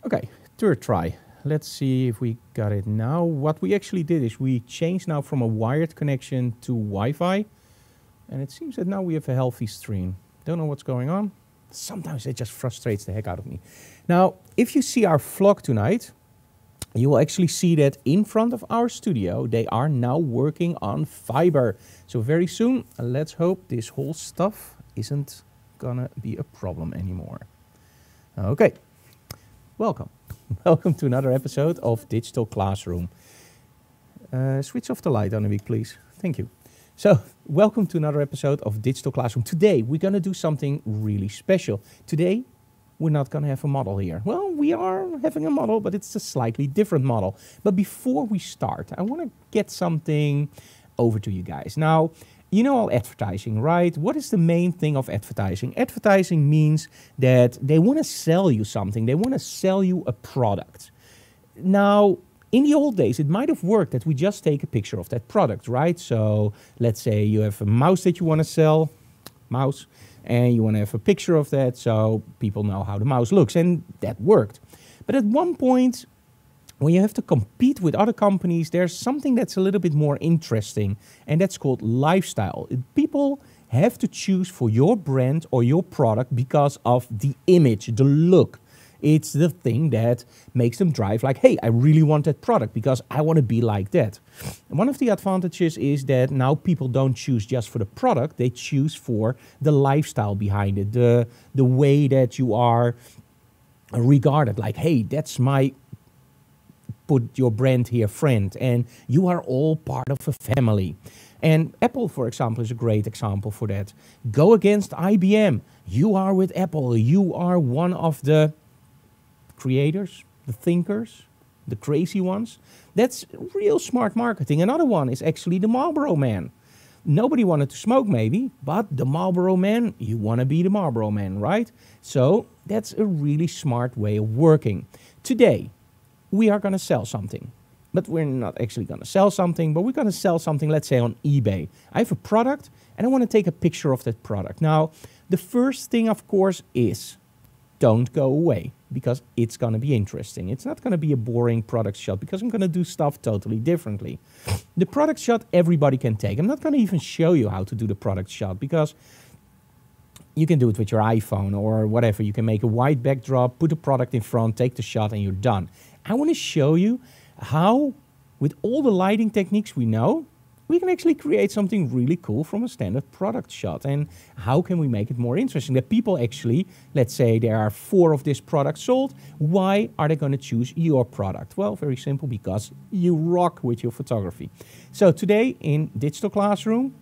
Okay, third try. Let's see if we got it now. What we actually did is we changed now from a wired connection to Wi-Fi. And it seems that now we have a healthy stream. Don't know what's going on. Sometimes it just frustrates the heck out of me. Now, if you see our vlog tonight, you will actually see that in front of our studio, they are now working on fiber. So very soon, let's hope this whole stuff isn't gonna be a problem anymore. Okay, welcome. Welcome to another episode of Digital Classroom. Switch off the light, Annemiek, please. Thank you. So, welcome to another episode of Digital Classroom. Today, we're gonna do something really special. Today, we're not going to have a model here. Well, we are having a model, but it's a slightly different model. But before we start, I want to get something over to you guys. Now, you know all advertising, right? What is the main thing of advertising? Advertising means that they want to sell you something. They want to sell you a product. Now, in the old days, it might have worked that we just take a picture of that product, right? So let's say you have a mouse that you want to sell, mouse, and you want to have a picture of that so people know how the mouse looks, and that worked. But at one point, when you have to compete with other companies, there's something that's a little bit more interesting, and that's called lifestyle. People have to choose for your brand or your product because of the image, the look. It's the thing that makes them drive like, hey, I really want that product because I want to be like that. And one of the advantages is that now people don't choose just for the product, they choose for the lifestyle behind it, the way that you are regarded. Like, hey, that's my, put your brand here, friend, and you are all part of a family. And Apple, for example, is a great example for that. Go against IBM. You are with Apple. You are one of the creators, the thinkers, the crazy ones. That's real smart marketing. Another one is actually the Marlboro Man. Nobody wanted to smoke maybe, but the Marlboro Man, you want to be the Marlboro Man, right? So that's a really smart way of working. Today, we are going to sell something. But we're not actually going to sell something, but we're going to sell something, let's say on eBay. I have a product and I want to take a picture of that product. Now, the first thing, of course, is don't go away, because it's going to be interesting. It's not going to be a boring product shot because I'm going to do stuff totally differently. The product shot everybody can take. I'm not going to even show you how to do the product shot because you can do it with your iPhone or whatever. You can make a white backdrop, put the product in front, take the shot, and you're done. I want to show you how, with all the lighting techniques we know, we can actually create something really cool from a standard product shot. And how can we make it more interesting? That people actually, let's say there are 4 of this product sold, why are they going to choose your product? Well, very simple, because you rock with your photography. So today in Digital Classroom,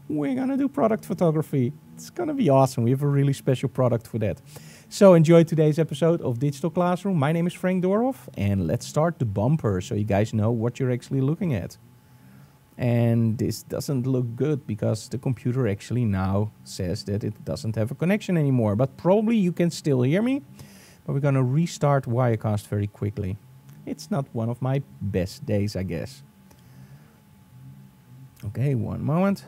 we're going to do product photography. It's going to be awesome. We have a really special product for that. So enjoy today's episode of Digital Classroom. My name is Frank Doorhof, and let's start the bumper so you guys know what you're actually looking at. And this doesn't look good because the computer actually now says that it doesn't have a connection anymore. But probably you can still hear me. But we're going to restart Wirecast very quickly. It's not one of my best days, I guess. Okay, one moment.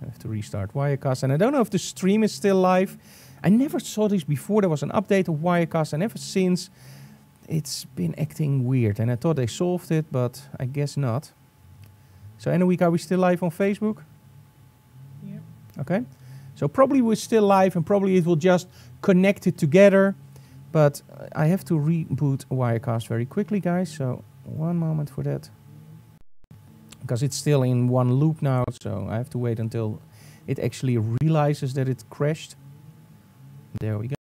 I have to restart Wirecast. And I don't know if the stream is still live. I never saw this before. There was an update of Wirecast. And ever since, it's been acting weird. And I thought they solved it, but I guess not. So, Annemiek, are we still live on Facebook? Yep. Okay. So probably we're still live and probably it will just connect it together. But I have to reboot Wirecast very quickly, guys. So one moment for that. Because it's still in one loop now. So I have to wait until it actually realizes that it crashed. There we go.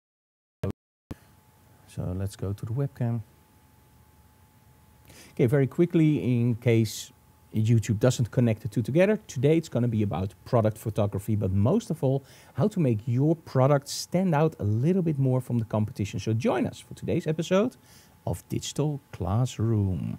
So let's go to the webcam. Okay, very quickly, in case YouTube doesn't connect the two together. Today it's going to be about product photography, but most of all, how to make your product stand out a little bit more from the competition. So join us for today's episode of Digital Classroom.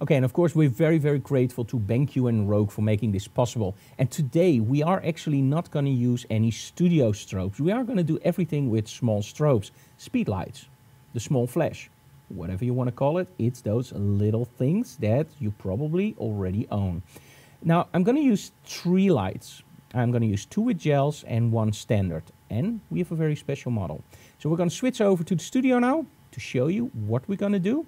Okay, and of course we're very, very grateful to BenQ and Rogue for making this possible. And today we are actually not going to use any studio strobes. We are going to do everything with small strobes, speed lights. the small flash, whatever you want to call it. It's those little things that you probably already own. Now, I'm going to use 3 lights. I'm going to use 2 with gels and 1 standard. And we have a very special model. So we're going to switch over to the studio now to show you what we're going to do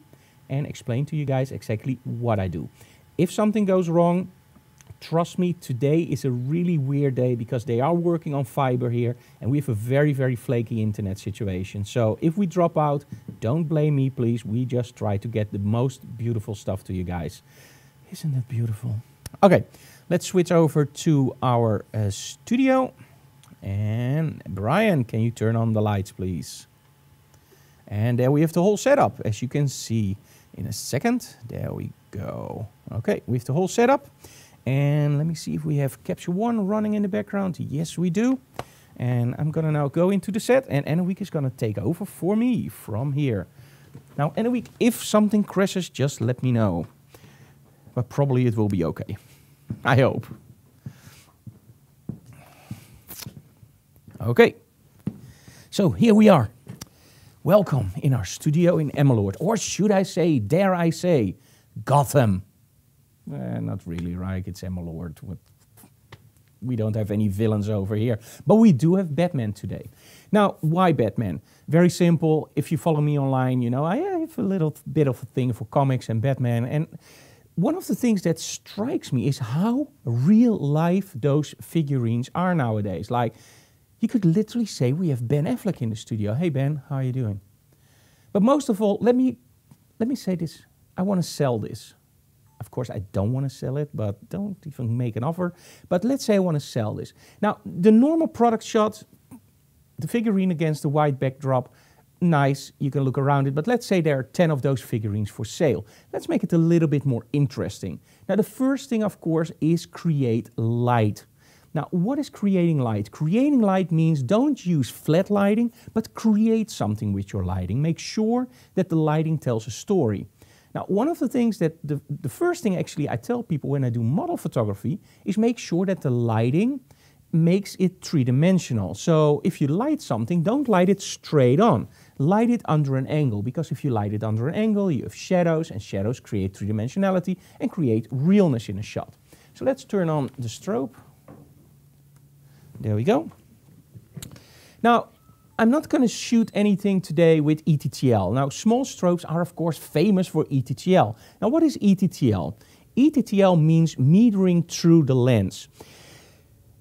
and explain to you guys exactly what I do. If something goes wrong, trust me, today is a really weird day because they are working on fiber here and we have a very, very flaky internet situation. So if we drop out, don't blame me, please. We just try to get the most beautiful stuff to you guys. Isn't that beautiful? Okay, let's switch over to our studio. And Brian, can you turn on the lights, please? And there we have the whole setup, as you can see in a second. There we go. Okay, we have the whole setup. And let me see if we have Capture One running in the background. Yes, we do. And I'm going to now go into the set, and Anouk is going to take over for me from here. Now, Anouk, if something crashes, just let me know. But probably it will be okay. I hope. Okay. So here we are. Welcome in our studio in Emmeloord. Or should I say, dare I say, Gotham. Not really, right? It's Emmeloord. We don't have any villains over here. But we do have Batman today. Now, why Batman? Very simple. If you follow me online, you know, I have a little bit of a thing for comics and Batman. And one of the things that strikes me is how real life those figurines are nowadays. Like, you could literally say we have Ben Affleck in the studio. Hey Ben, how are you doing? But most of all, let me say this. I want to sell this. Of course, I don't want to sell it, but don't even make an offer. But let's say I want to sell this. Now, the normal product shot, the figurine against the white backdrop, nice, you can look around it, but let's say there are 10 of those figurines for sale. Let's make it a little bit more interesting. Now, the first thing, of course, is create light. Now, what is creating light? Creating light means don't use flat lighting, but create something with your lighting. Make sure that the lighting tells a story. Now, one of the things that the first thing actually I tell people when I do model photography is make sure that the lighting makes it three-dimensional. So if you light something, don't light it straight on. Light it under an angle, because if you light it under an angle, you have shadows, and shadows create three-dimensionality and create realness in a shot. So let's turn on the strobe. There we go. Now, I'm not going to shoot anything today with ETTL. Now, small strobes are, of course, famous for ETTL. Now, what is ETTL? ETTL means metering through the lens.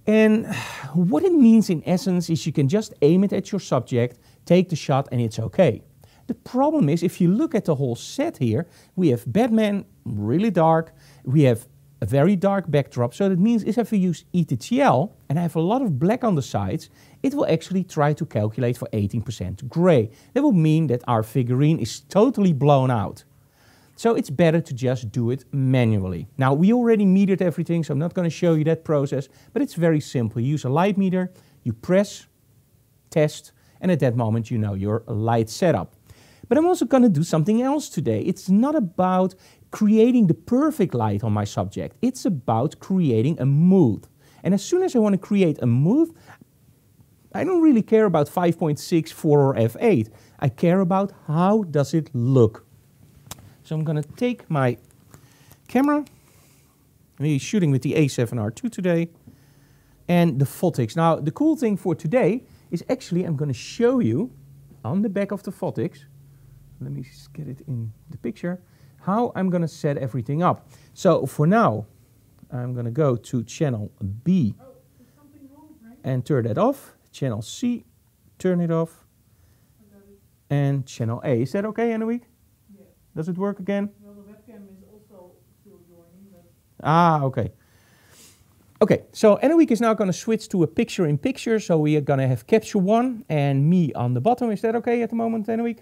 And what it means in essence is you can just aim it at your subject, take the shot, and it's okay. The problem is, if you look at the whole set here, we have Batman, really dark, we have a very dark backdrop, so that means if I use ETTL and I have a lot of black on the sides, it will actually try to calculate for 18% gray. That will mean that our figurine is totally blown out. So it's better to just do it manually. Now, we already metered everything, so I'm not going to show you that process, but it's very simple. You use a light meter, you press, test, and at that moment you know your light setup. But I'm also going to do something else today. It's not about creating the perfect light on my subject. It's about creating a mood. And as soon as I want to create a mood, I don't really care about 5.6, 4 or f8. I care about how does it look. So I'm going to take my camera. We're shooting with the A7R II today. And the photics. Now, the cool thing for today is actually I'm going to show you on the back of the photics. Let me get it in the picture. How I'm going to set everything up. So for now, I'm going to go to channel B and turn that off. Channel C, turn it off. And channel A. Is that okay, Anouk? Yeah. Does it work again? Well, the webcam is also still joining. But ah, okay. Okay, so Anouk is now going to switch to a picture-in-picture. So we are going to have Capture One and me on the bottom. Is that okay at the moment, Anouk?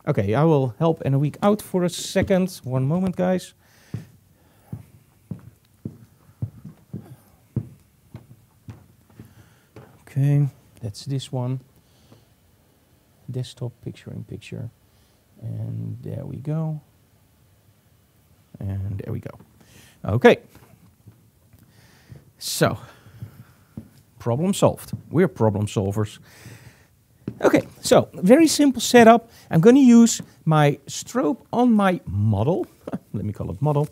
Okay, I will help Anouk out for a second. One moment, guys. Okay, that's this one. Desktop picture-in-picture. And there we go. And there we go. Okay. So, Problem solved. We're problem solvers. Okay, so very simple setup. I'm going to use my strobe on my model. Let me call it model.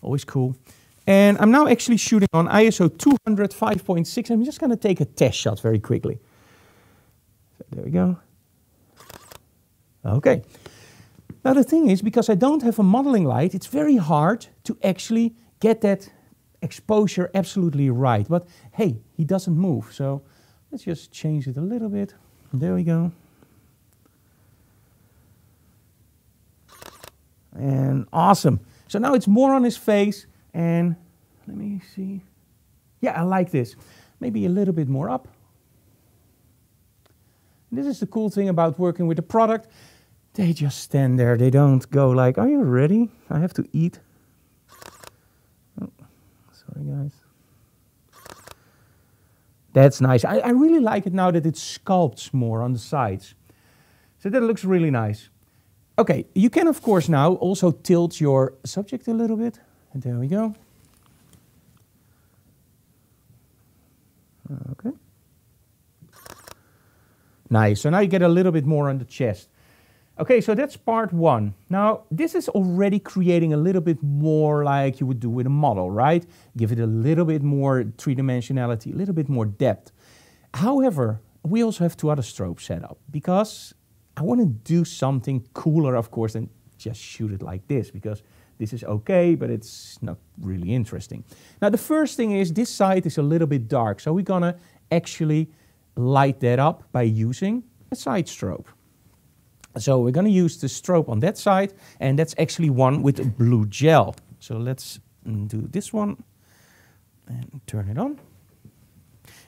Always cool. And I'm now actually shooting on ISO 200 5.6. I'm just going to take a test shot very quickly. So there we go. Okay. Now the thing is, because I don't have a modeling light, it's very hard to actually get that exposure absolutely right. But hey, he doesn't move. So let's just change it a little bit. There we go. And awesome. So now it's more on his face. And let me see. Yeah, I like this. Maybe a little bit more up. This is the cool thing about working with the product. They just stand there. They don't go like, are you ready? I have to eat. Oh, sorry, guys. That's nice. I really like it now that it sculpts more on the sides. So that looks really nice. Okay, you can of course now also tilt your subject a little bit. And there we go. Okay. Nice. So now you get a little bit more on the chest. Okay, so that's part one. Now, this is already creating a little bit more like you would do with a model, right? Give it a little bit more three-dimensionality, a little bit more depth. However, we also have two other strobes set up because I want to do something cooler, of course, than just shoot it like this, because this is okay, but it's not really interesting. Now, the first thing is this side is a little bit dark, so we're going to actually light that up by using a side strobe. So we're going to use the strobe on that side, and that's actually one with blue gel. So let's do this one and turn it on.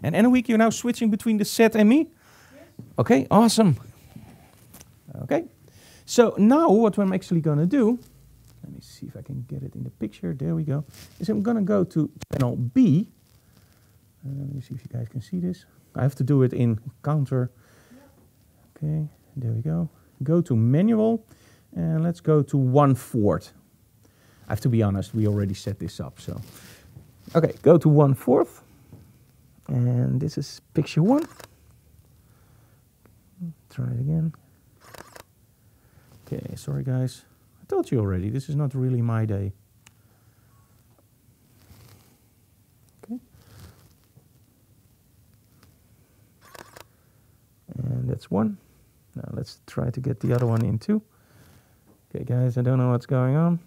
And Anna-Week, you're now switching between the set and me? Yes. Okay, awesome. Okay, so now what I'm actually going to do, let me see if I can get it in the picture. There we go. Is I'm going to go to channel B. Let me see if you guys can see this. I have to do it in counter. Okay, there we go. Go to manual, and let's go to 1/4. I have to be honest, we already set this up, so. Okay, go to 1/4, and this is picture one. Try it again. Okay, sorry guys. I told you already, this is not really my day. Okay. And that's one. Now let's try to get the other one in too. Okay guys, I don't know what's going on.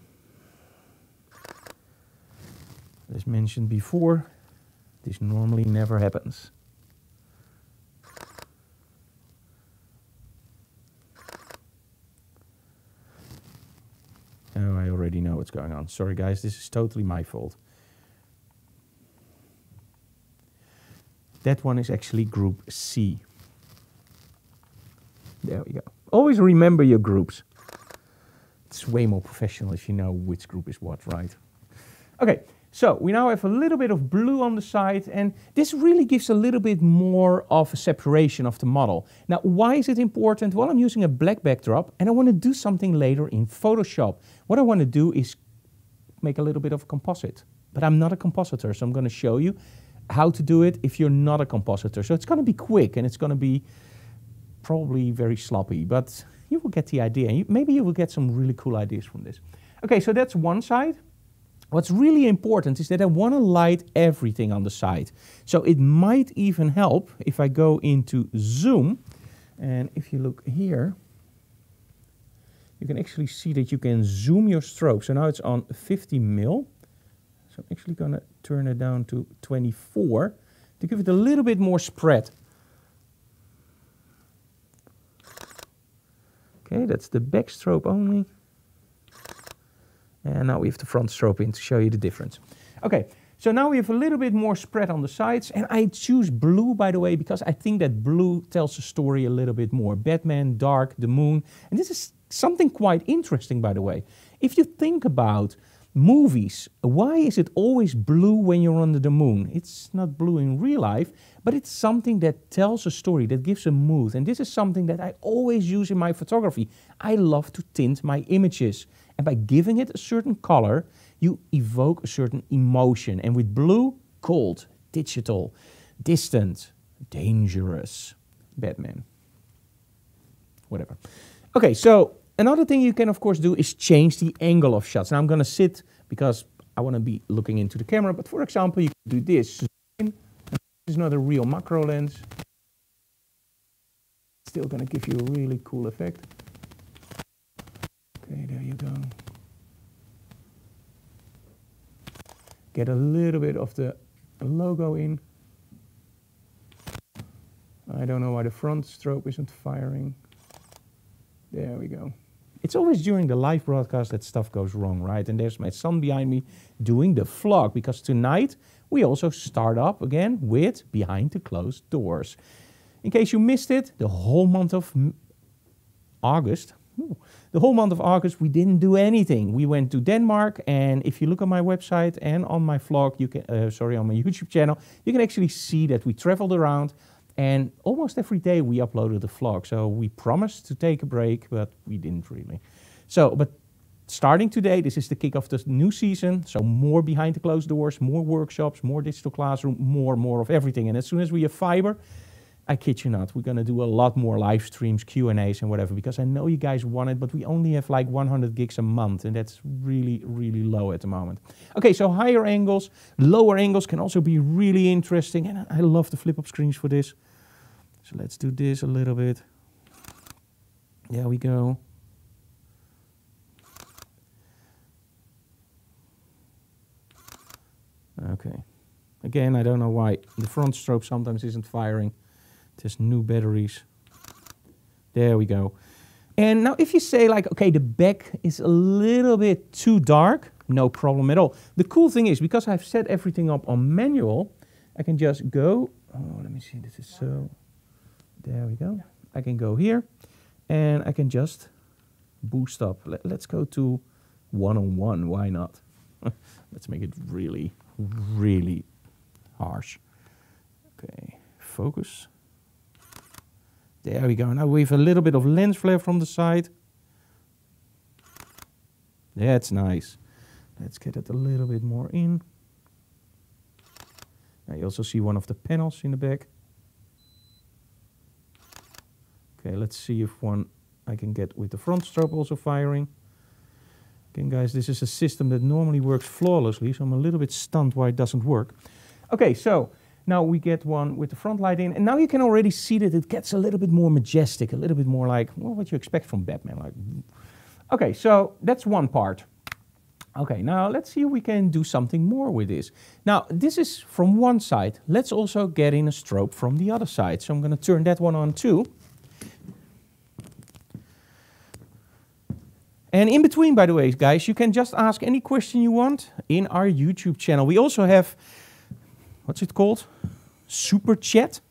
As mentioned before, this normally never happens. Oh, I already know what's going on. Sorry guys, this is totally my fault. That one is actually group C. There we go. Always remember your groups. It's way more professional if you know which group is what, right? Okay, so we now have a little bit of blue on the side, and this really gives a little bit more of a separation of the model. Now, why is it important? Well, I'm using a black backdrop, and I want to do something later in Photoshop. What I want to do is make a little bit of a composite. But I'm not a compositor, so I'm going to show you how to do it if you're not a compositor. So it's going to be quick, and it's going to be probably very sloppy, but you will get the idea. Maybe you will get some really cool ideas from this. Okay, so that's one side. What's really important is that I want to light everything on the side. So it might even help if I go into zoom, and if you look here, you can actually see that you can zoom your strobe. So now it's on 50 mil. So I'm actually going to turn it down to 24 to give it a little bit more spread. Okay, that's the back strobe only. And now we have the front strobe in to show you the difference. Okay, so now we have a little bit more spread on the sides. And I choose blue, by the way, because I think that blue tells the story a little bit more. Batman, dark, the moon. And this is something quite interesting, by the way. If you think about movies, why is it always blue when you're under the moon? It's not blue in real life, but it's something that tells a story, that gives a mood. And this is something that I always use in my photography. I love to tint my images. And by giving it a certain color, you evoke a certain emotion. And with blue, cold, digital, distant, dangerous, Batman, whatever. Okay, so another thing you can of course do is change the angle of shots. Now I'm going to sit because I want to be looking into the camera, but for example, you can do this. This is not a real macro lens. Still going to give you a really cool effect. Okay, there you go. Get a little bit of the logo in. I don't know why the front strobe isn't firing. There we go. It's always during the live broadcast that stuff goes wrong, right? And there's my son behind me doing the vlog, because tonight we also start up again with Behind the Closed Doors. In case you missed it, the whole month of August, we didn't do anything. We went to Denmark, and if you look on my website and on my vlog, you can, on my YouTube channel, you can actually see that we traveled around, and almost every day we uploaded a vlog. So we promised to take a break, but we didn't really. So, but starting today, this is the kick of the new season. So more Behind the Closed Doors, more workshops, more digital classroom, more of everything. And as soon as we have fiber, I kid you not, we're going to do a lot more live streams, Q&As and whatever, because I know you guys want it, but we only have like 100 gigs a month, and that's really, really low at the moment. Okay, so higher angles, lower angles can also be really interesting, and I love the flip-up screens for this. So let's do this a little bit. There we go. Okay. Again, I don't know why the front strobe sometimes isn't firing. There's new batteries. There we go. And now if you say like, okay, the back is a little bit too dark, no problem at all. The cool thing is, because I've set everything up on manual, I can just go, oh, let me see, this is so, there we go. I can go here and I can just boost up. Let's go to 1:1, why not? Let's make it really, really harsh. Okay, focus. There we go. Now we have a little bit of lens flare from the side. That's nice. Let's get it a little bit more in. Now you also see one of the panels in the back. Okay, let's see if one I can get with the front strobe also firing. Again, guys, this is a system that normally works flawlessly, so I'm a little bit stunned why it doesn't work. Okay, so now we get one with the front light in, and now you can already see that it gets a little bit more majestic, a little bit more like, well, what you expect from Batman. Like, okay, so that's one part. Okay, now let's see if we can do something more with this. Now, this is from one side. Let's also get in a strobe from the other side. So I'm going to turn that one on too. And in between, by the way, guys, you can just ask any question you want in our YouTube channel. We also have, what's it called? Super Chat.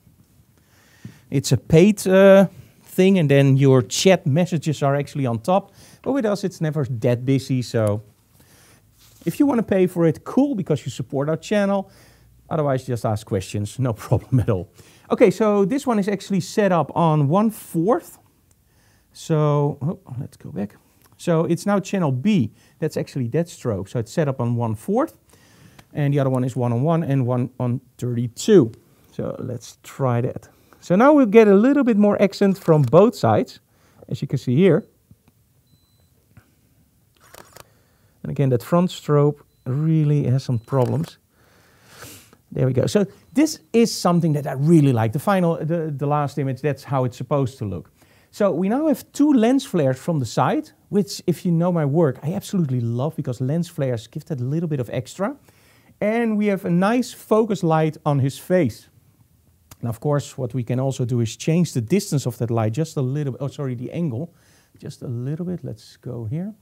It's a paid thing, and then your chat messages are actually on top. But with us, it's never that busy, so if you want to pay for it, cool, because you support our channel. Otherwise, just ask questions, no problem at all. Okay, so this one is actually set up on 1/4. So, oh, let's go back. So it's now channel B. That's actually that strobe. So it's set up on 1/4. And the other one is 1:1 and 1:32. So let's try that. So now we'll get a little bit more accent from both sides, as you can see here. And again, that front strobe really has some problems. There we go. So this is something that I really like. The last image, that's how it's supposed to look. So we now have two lens flares from the side, which, if you know my work, I absolutely love, because lens flares give that a little bit of extra. And we have a nice focus light on his face. And of course, what we can also do is change the distance of that light just a little bit. Oh, sorry, the angle. Just a little bit. Let's go here.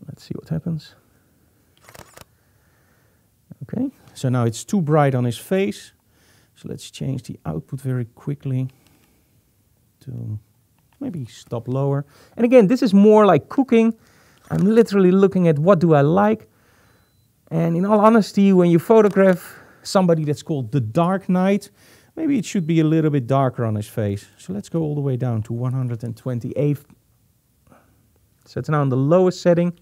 Let's see what happens. Okay, so now it's too bright on his face. So let's change the output very quickly to maybe stop lower. And again, this is more like cooking. I'm literally looking at what do I like. And in all honesty, when you photograph somebody that's called the Dark Knight, maybe it should be a little bit darker on his face. So let's go all the way down to 128. So it's now on the lowest setting.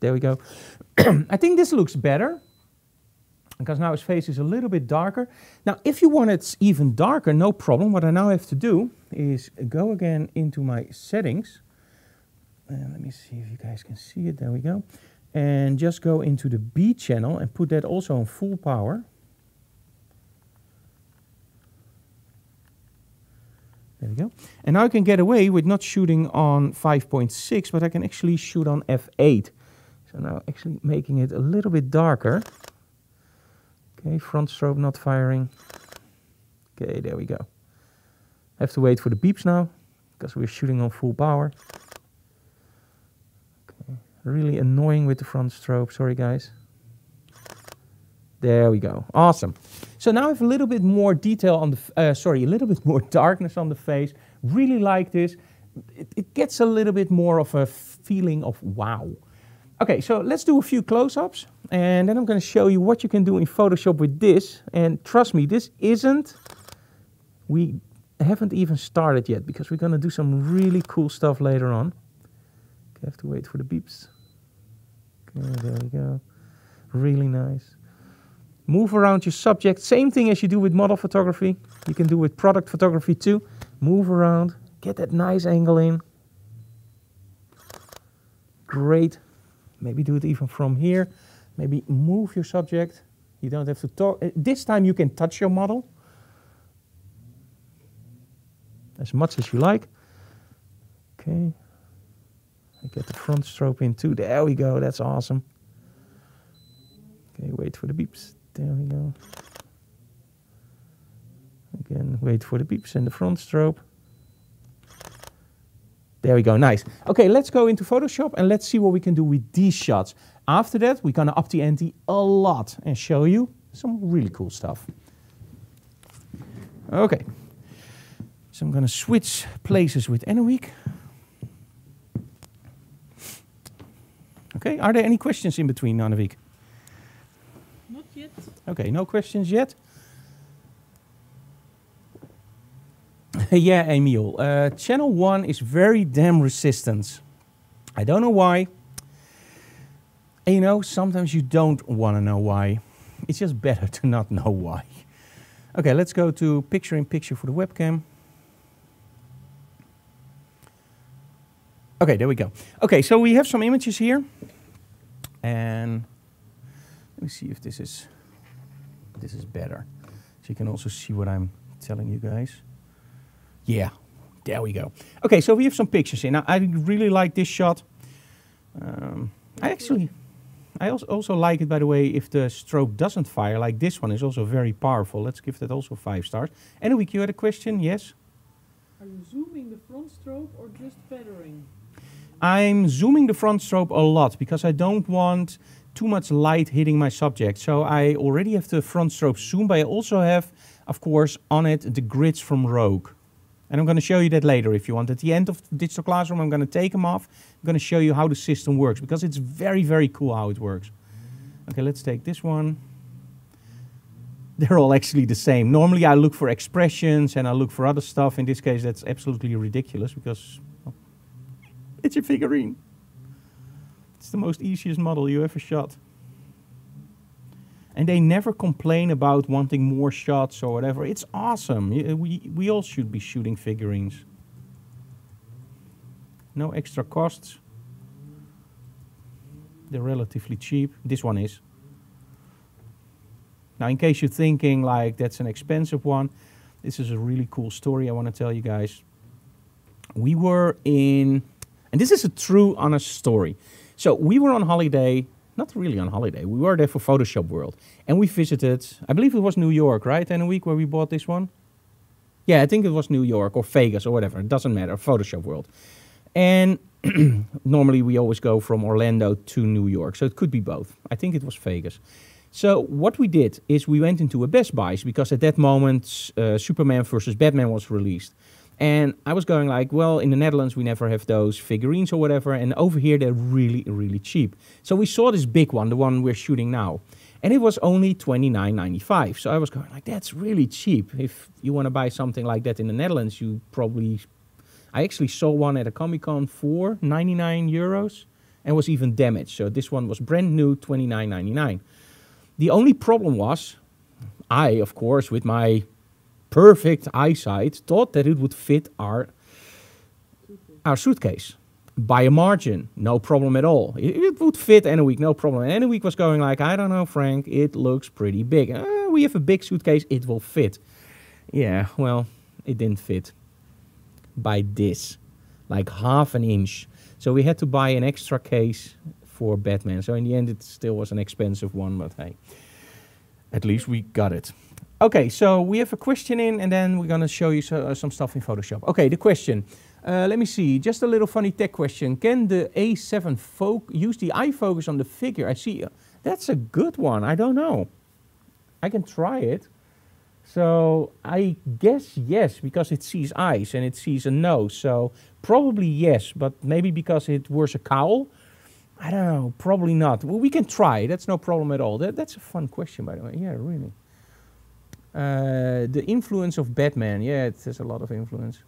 There we go. I think this looks better because now his face is a little bit darker. Now, if you want it even darker, no problem. What I now have to do is go again into my settings. And let me see if you guys can see it. There we go. And just go into the B channel and put that also on full power. There we go. And now I can get away with not shooting on 5.6, but I can actually shoot on f8. So now actually making it a little bit darker. Okay, front strobe not firing. Okay, there we go. I have to wait for the beeps now, because we're shooting on full power. Okay, really annoying with the front strobe, sorry guys. There we go, awesome. So now I have a little bit more detail on the, a little bit more darkness on the face. Really like this. It gets a little bit more of a feeling of wow. Okay, so let's do a few close-ups, and then I'm going to show you what you can do in Photoshop with this. And trust me, this isn't, we haven't even started yet, because we're going to do some really cool stuff later on. Okay, I have to wait for the beeps. Okay, there we go. Really nice. Move around your subject. Same thing as you do with model photography. You can do with product photography too. Move around. Get that nice angle in. Great. Maybe do it even from here. Maybe move your subject. You don't have to talk. This time you can touch your model as much as you like. Okay. I get the front strobe in too. There we go. That's awesome. Okay, wait for the beeps. There we go. Again, wait for the beeps and the front strobe. There we go, nice. Okay, let's go into Photoshop and let's see what we can do with these shots. After that, we're gonna up the ante a lot and show you some really cool stuff. Okay, so I'm gonna switch places with Anouk. Okay, are there any questions in between, Anouk? Not yet. Okay, no questions yet. Yeah, Emil. Channel 1 is very damn resistant. I don't know why. And you know, sometimes you don't want to know why. It's just better to not know why. Okay, let's go to picture-in-picture for the webcam. Okay, there we go. Okay, so we have some images here. And let me see if this is better. So you can also see what I'm telling you guys. Yeah, there we go. Okay, so we have some pictures here. Now, I really like this shot. I also like it, by the way, if the strobe doesn't fire, like this one is also very powerful. Let's give that also 5 stars. Anouk, you had a question? Yes? Are you zooming the front strobe or just feathering? I'm zooming the front strobe a lot because I don't want too much light hitting my subject. So I already have the front strobe zoom, but I also have, of course, on it the grids from Rogue. And I'm going to show you that later if you want. At the end of Digital Classroom, I'm going to take them off. I'm going to show you how the system works because it's very, very cool how it works. Okay, let's take this one. They're all actually the same. Normally I look for expressions and I look for other stuff. In this case, that's absolutely ridiculous because well, it's a figurine. It's the most easiest model you ever shot. And they never complain about wanting more shots or whatever. It's awesome. We all should be shooting figurines. No extra costs. They're relatively cheap. This one is. Now, in case you're thinking like that's an expensive one, this is a really cool story I want to tell you guys. We were in, and this is a true, honest story. So we were on holiday. Not really on holiday. We were there for Photoshop World. And we visited, I believe it was New York, right? In a week where we bought this one? Yeah, I think it was New York or Vegas or whatever. It doesn't matter. Photoshop World. And normally we always go from Orlando to New York. So it could be both. I think it was Vegas. So what we did is we went into a Best Buys because at that moment Superman versus Batman was released. And I was going like, well, in the Netherlands, we never have those figurines or whatever. And over here, they're really, really cheap. So we saw this big one, the one we're shooting now. And it was only $29.95. So I was going like, that's really cheap. If you want to buy something like that in the Netherlands, you probably... I actually saw one at a Comic-Con for 99 euros. and was even damaged. So this one was brand new, $29.99. The only problem was, I, of course, with my perfect eyesight, thought that it would fit our suitcase by a margin, no problem at all. It would fit Anouk, no problem. And Anouk was going like, I don't know, Frank, it looks pretty big. We have a big suitcase, it will fit. Yeah, well, it didn't fit by this, like half an inch. So we had to buy an extra case for Batman. So in the end, it still was an expensive one, but hey, at least we got it. Okay, so we have a question in, and then we're going to show you some stuff in Photoshop. Okay, the question. Let me see, just a little funny tech question. Can the A7 use the eye focus on the figure? I see, that's a good one. I don't know. I can try it. So I guess yes, because it sees eyes and it sees a nose. So probably yes, but maybe because it wears a cowl. I don't know, probably not. Well, we can try, that's no problem at all. That's a fun question, by the way. Yeah, really. The influence of Batman. Yeah, it has a lot of influence.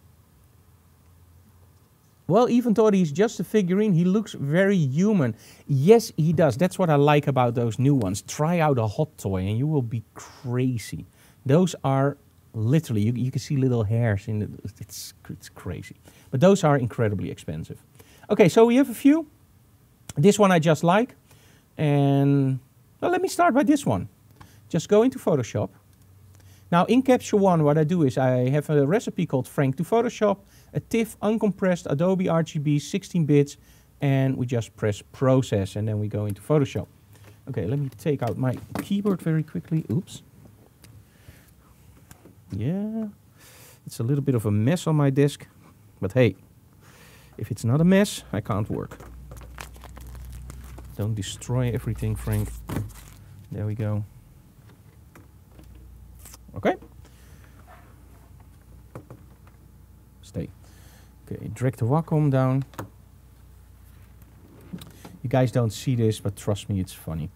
Well, even though he's just a figurine, he looks very human. Yes, he does. That's what I like about those new ones. Try out a hot toy and you will be crazy. Those are literally, you can see little hairs in it. It's crazy. But those are incredibly expensive. Okay, so we have a few. This one I just like. And well, let me start by this one. Just go into Photoshop. Now in Capture One, what I do is I have a recipe called Frank to Photoshop, a TIFF, uncompressed, Adobe RGB, 16 bits, and we just press process and then we go into Photoshop. Okay, let me take out my keyboard very quickly. Oops. Yeah, it's a little bit of a mess on my desk, but hey, if it's not a mess, I can't work. Don't destroy everything, Frank. There we go. Okay. Stay. Okay, drag the Wacom down. You guys don't see this, but trust me, it's funny.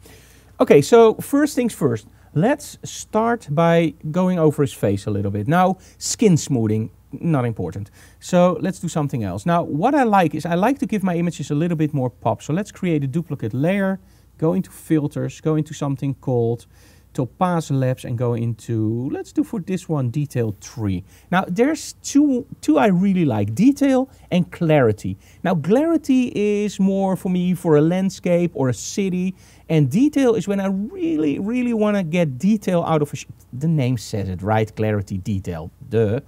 Okay, so first things first. Let's start by going over his face a little bit. Now, skin smoothing, not important. So let's do something else. Now, what I like is I like to give my images a little bit more pop. So let's create a duplicate layer, go into filters, go into something called Topaz Labs and go into, let's do for this one, detail 3. Now there's two I really like, detail and clarity. Now clarity is more for me for a landscape or a city, and detail is when I really want to get detail out of the name says it, right? Clarity, detail, duh.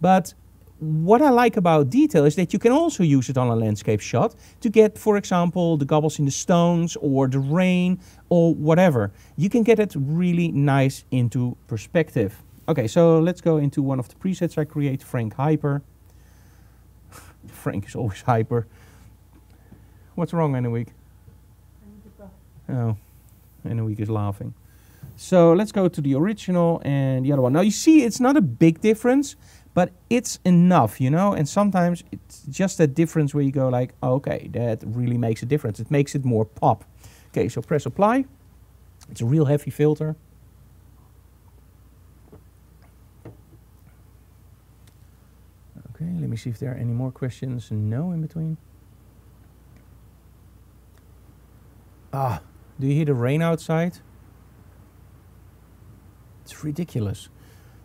But what I like about detail is that you can also use it on a landscape shot to get, for example, the gobbles in the stones or the rain or whatever. You can get it really nice into perspective. Okay, so let's go into one of the presets I create, Frank Hyper. Frank is always hyper. What's wrong, Anouk? Oh, Anouk is laughing. So let's go to the original and the other one. Now you see it's not a big difference, but it's enough, you know, and sometimes it's just that difference where you go like, oh, okay, that really makes a difference. It makes it more pop. Okay, so press apply. It's a real heavy filter. Okay, let me see if there are any more questions. No in between. Ah, do you hear the rain outside? It's ridiculous.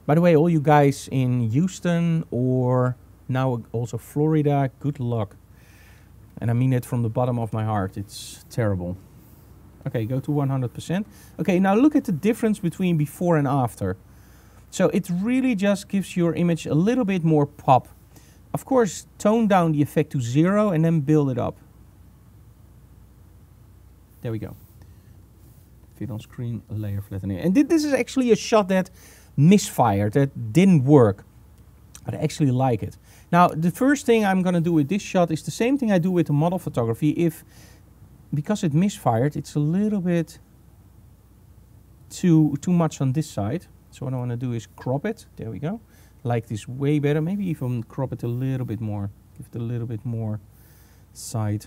By the way, all you guys in Houston or now also Florida, good luck. And I mean it from the bottom of my heart. It's terrible. Okay, go to 100%. Okay, now look at the difference between before and after. So it really just gives your image a little bit more pop. Of course, tone down the effect to 0 and then build it up. There we go. Fit on screen, layer flattening. And this is actually a shot that misfired, that didn't work, but I actually like it. Now the first thing I'm going to do with this shot is the same thing I do with the model photography. Because it misfired, it's a little bit too much on this side. So what I want to do is crop it. There we go. Like this way better. Maybe even crop it a little bit more. Give it a little bit more side.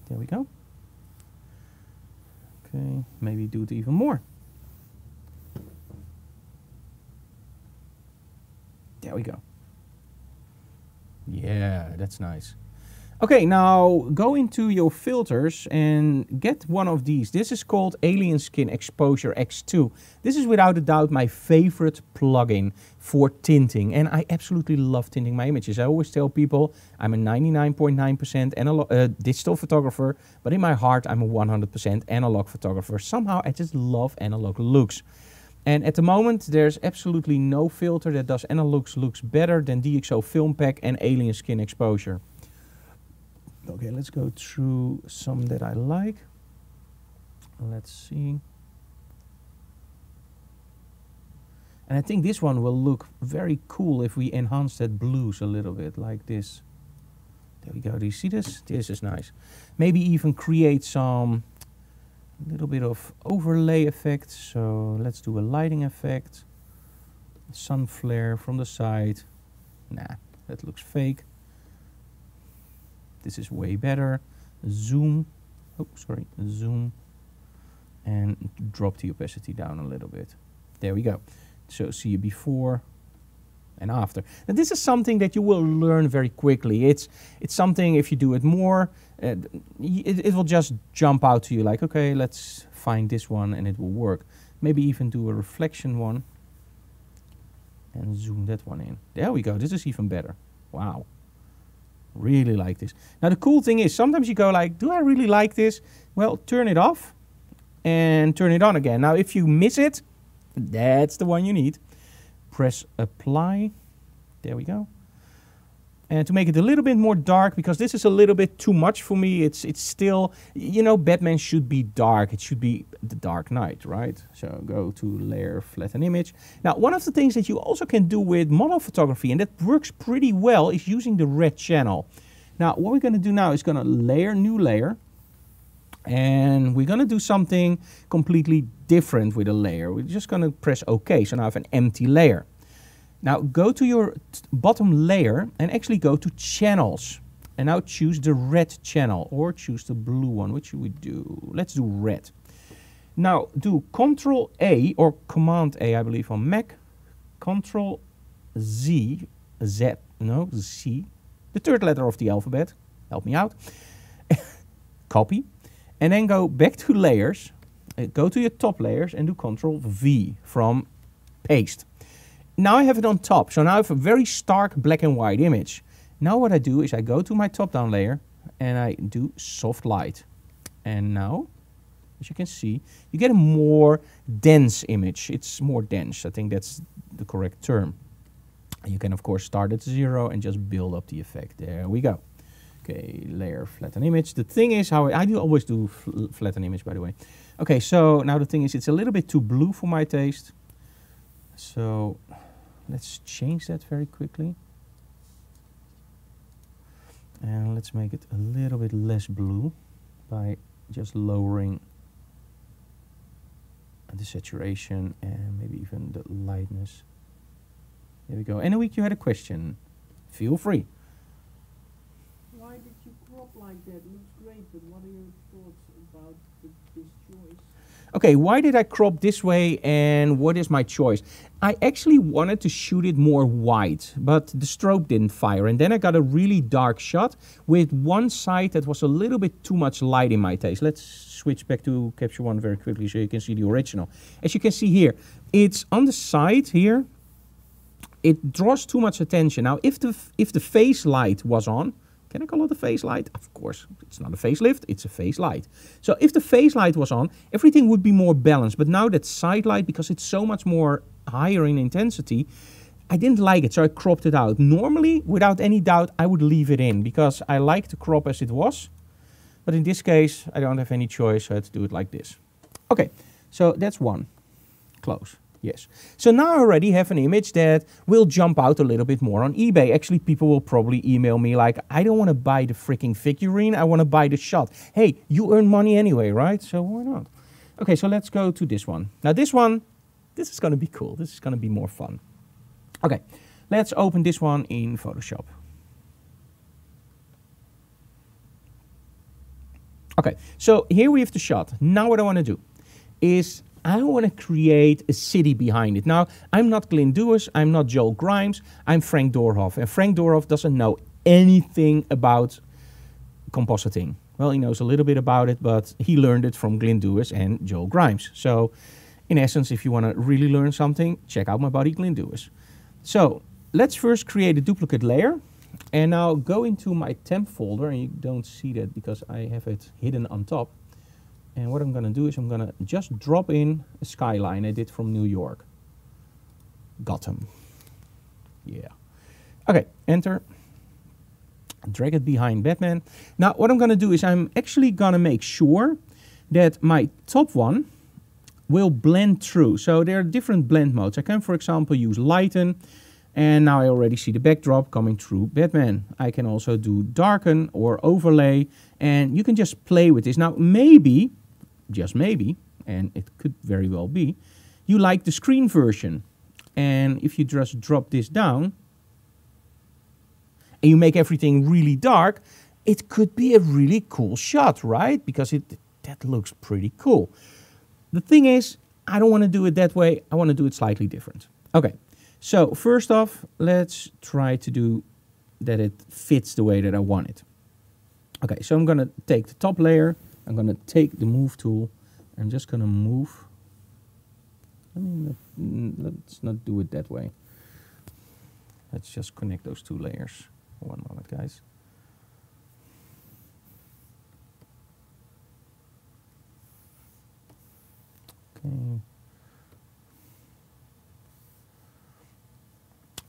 There we go. Okay, maybe do it even more. There we go. Yeah, that's nice. Okay, now go into your filters and get one of these. This is called Alien Skin Exposure X2. This is without a doubt my favorite plugin for tinting, and I absolutely love tinting my images. I always tell people I'm a 99.9% digital photographer, but in my heart I'm a 100% analog photographer. Somehow I just love analog looks. And at the moment there's absolutely no filter that does analog looks better than DxO Film Pack and Alien Skin Exposure. Okay, let's go through some that I like. Let's see. And I think this one will look very cool if we enhance that blues a little bit, like this. There we go. Do you see this? This is nice. Maybe even create some little bit of overlay effect. So let's do a lighting effect. Sun flare from the side. Nah, that looks fake. This is way better. Zoom. Oh, sorry. Zoom. And drop the opacity down a little bit. There we go. So see before and after. Now this is something that you will learn very quickly. It's something, if you do it more, it will just jump out to you like, okay, let's find this one and it will work. Maybe even do a reflection one and zoom that one in. There we go. This is even better. Wow. Really like this. Now the cool thing is sometimes you go like, do I really like this? Well, turn it off and turn it on again. Now if you miss it, that's the one you need. Press apply. There we go. And to make it a little bit more dark, because this is a little bit too much for me, it's still, you know, Batman should be dark. It should be the Dark Knight, right? So go to layer, flatten image. Now one of the things that you also can do with model photography, and that works pretty well, is using the red channel. Now what we're going to do now is going to layer, new layer. And we're going to do something completely different with a layer. We're just going to press OK. So now I have an empty layer. Now go to your bottom layer and actually go to channels. And now choose the red channel or choose the blue one. Which should we do? Let's do red. Now do Control A or Command A, I believe, on Mac. Control Z, Z, no, C. The third letter of the alphabet. Help me out. Copy. And then go back to layers, go to your top layers and do Control V from paste. Now I have it on top, so now I have a very stark black and white image. Now what I do is I go to my top down layer and I do soft light. And now, as you can see, you get a more dense image. It's more dense, I think that's the correct term. You can of course start at 0 and just build up the effect. There we go. Okay, layer, flatten image. The thing is, how I do always do flatten image, by the way. Okay, so now the thing is, it's a little bit too blue for my taste. So let's change that very quickly. And let's make it a little bit less blue by just lowering the saturation and maybe even the lightness. There we go. Anouk, you had a question. Feel free. Why did you crop like that? It looks great, but what are your thoughts about this choice? Okay, why did I crop this way and what is my choice? I actually wanted to shoot it more white, but the strobe didn't fire. And then I got a really dark shot with one side that was a little bit too much light in my taste. Let's switch back to Capture One very quickly so you can see the original. As you can see here, it's on the side here. It draws too much attention. Now, if the face light was on, can I call it a face light? Of course, it's not a facelift, it's a face light. So if the face light was on, everything would be more balanced. But now that side light, because it's so much more higher in intensity, I didn't like it, so I cropped it out. Normally, without any doubt, I would leave it in because I like to crop as it was. But in this case, I don't have any choice, so I had to do it like this. Okay, so that's one. Close. Yes. So now I already have an image that will jump out a little bit more on eBay. Actually, people will probably email me like, I don't want to buy the freaking figurine, I want to buy the shot. Hey, you earn money anyway, right? So why not? Okay, so let's go to this one. Now this one, this is going to be cool. This is going to be more fun. Okay, let's open this one in Photoshop. Okay, so here we have the shot. Now what I want to do is I want to create a city behind it. Now, I'm not Clint Dewis, I'm not Joel Grimes, I'm Frank Doorhof. And Frank Doorhof doesn't know anything about compositing? Well, he knows a little bit about it, but he learned it from Glyn Dewis and Joel Grimes. So in essence, if you want to really learn something, check out my buddy Glyn Dewis. So let's first create a duplicate layer. And now go into my temp folder, and you don't see that because I have it hidden on top. And what I'm going to do is I'm going to just drop in a skyline I did from New York. Gotham. Yeah. Okay, enter. Drag it behind Batman. Now what I'm going to do is I'm actually going to make sure that my top one will blend through. So there are different blend modes. I can, for example, use lighten. And now I already see the backdrop coming through Batman. I can also do darken or overlay, and you can just play with this. Now maybe, just maybe, and it could very well be, you like the screen version. And if you just drop this down, and you make everything really dark, it could be a really cool shot, right? Because that looks pretty cool. The thing is, I don't want to do it that way. I want to do it slightly different. Okay. So first off, let's try to do that it fits the way that I want it. Okay, so I'm going to take the top layer. I'm going to take the move tool. I'm just going to move. Let's not do it that way. Let's just connect those two layers. One moment, guys. Okay.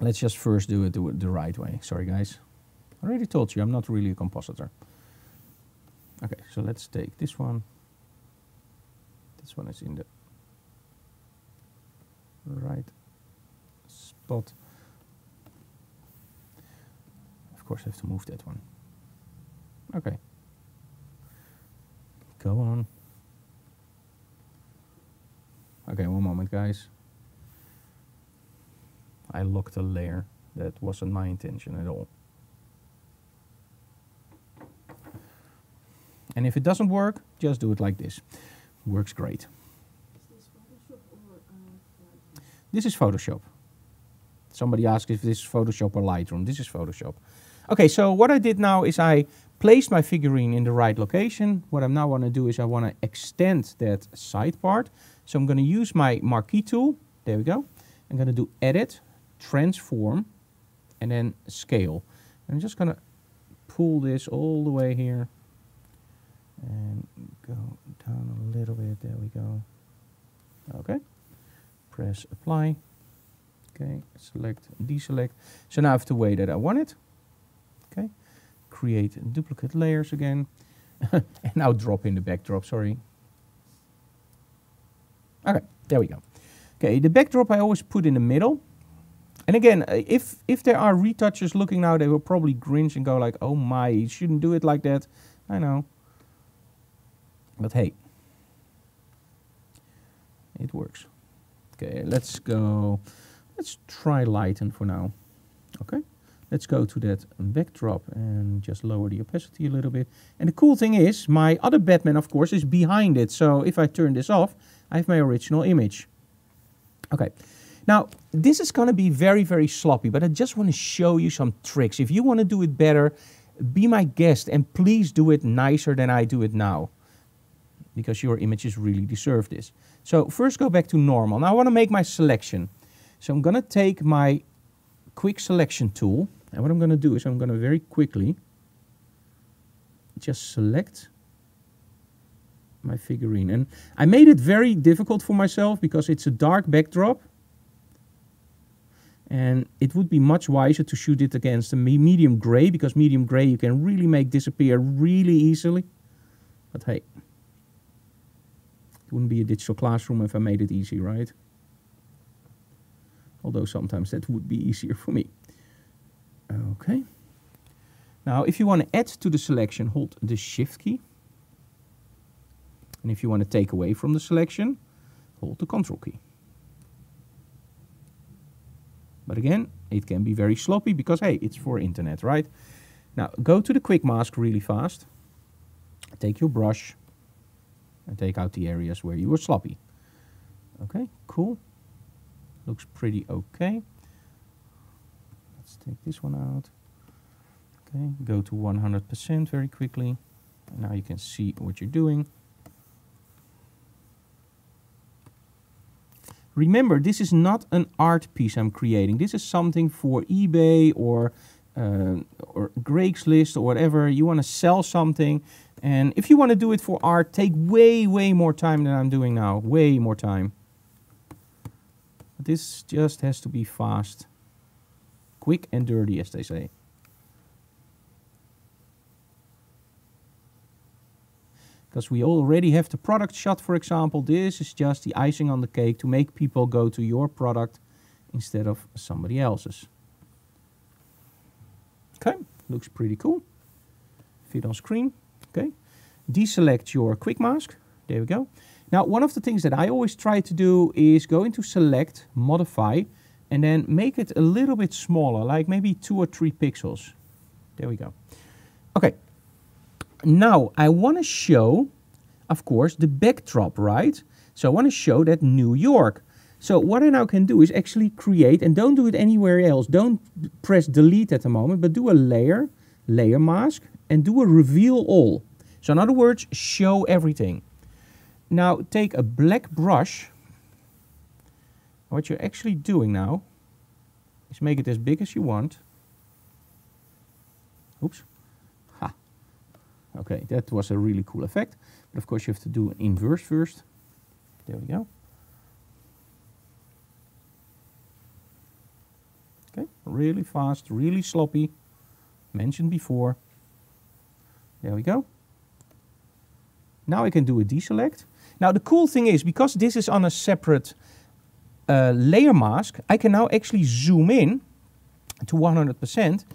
Let's just first do it the right way. Sorry, guys. I already told you I'm not really a compositor. Okay, so let's take this one. This one is in the right spot. Of course, I have to move that one. Okay. Go on. Okay, one moment, guys. I locked a layer. That wasn't my intention at all. And if it doesn't work, just do it like this. Works great. Is this Photoshop or Lightroom? This is Photoshop. Somebody asked if this is Photoshop or Lightroom. This is Photoshop. Okay, so what I did now is I placed my figurine in the right location. What I now want to do is I want to extend that side part. So I'm going to use my marquee tool. There we go. I'm going to do edit, transform, and then scale. I'm just going to pull this all the way here and go down a little bit. There we go. Okay. Press apply. Okay. Select, deselect. So now I have the way that I want it. Okay. Create duplicate layers again. And now drop in the backdrop. Sorry. Okay. There we go. Okay. The backdrop I always put in the middle. And again, if there are retouchers looking now, they will probably cringe and go like, oh my, you shouldn't do it like that. I know. But hey, it works. Okay, let's go. Let's try lighten for now. Okay, let's go to that backdrop and just lower the opacity a little bit. And the cool thing is, my other Batman, of course, is behind it. So if I turn this off, I have my original image. Okay. Now, this is going to be very, very sloppy, but I just want to show you some tricks. If you want to do it better, be my guest and please do it nicer than I do it now, because your images really deserve this. So first go back to normal. Now I want to make my selection. So I'm going to take my quick selection tool, and what I'm going to do is I'm going to very quickly just select my figurine. And I made it very difficult for myself because it's a dark backdrop. And it would be much wiser to shoot it against a medium gray, because medium gray you can really make disappear really easily. But hey, it wouldn't be a digital classroom if I made it easy, right? Although sometimes that would be easier for me. Okay. Now, if you want to add to the selection, hold the Shift key. And if you want to take away from the selection, hold the Control key. But again, it can be very sloppy because, hey, it's for internet, right? Now, go to the quick mask really fast. Take your brush and take out the areas where you were sloppy. Okay, cool. Looks pretty okay. Let's take this one out. Okay, go to 100% very quickly. And now you can see what you're doing. Remember, this is not an art piece I'm creating. This is something for eBay or Craigslist or whatever. You want to sell something. And if you want to do it for art, take way, way more time than I'm doing now. Way more time. But this just has to be fast. Quick and dirty, as they say. Because we already have the product shot, for example. This is just the icing on the cake to make people go to your product instead of somebody else's. Okay, looks pretty cool. Fit on screen. Okay, deselect your quick mask. There we go. Now, one of the things that I always try to do is go into select, modify, and then make it a little bit smaller, like maybe 2 or 3 pixels. There we go. Okay. Now, I want to show, of course, the backdrop, right? So I want to show that New York. So what I now can do is actually create, and don't do it anywhere else. Don't press delete at the moment, but do a layer mask, and do a reveal all. So in other words, show everything. Now take a black brush. What you're actually doing now is make it as big as you want. Oops. Ha. Okay, that was a really cool effect. But of course you have to do an inverse first. There we go. Okay, really fast, really sloppy. Mentioned before. There we go. Now I can do a deselect. Now the cool thing is, because this is on a separate layer mask, I can now actually zoom in to 100%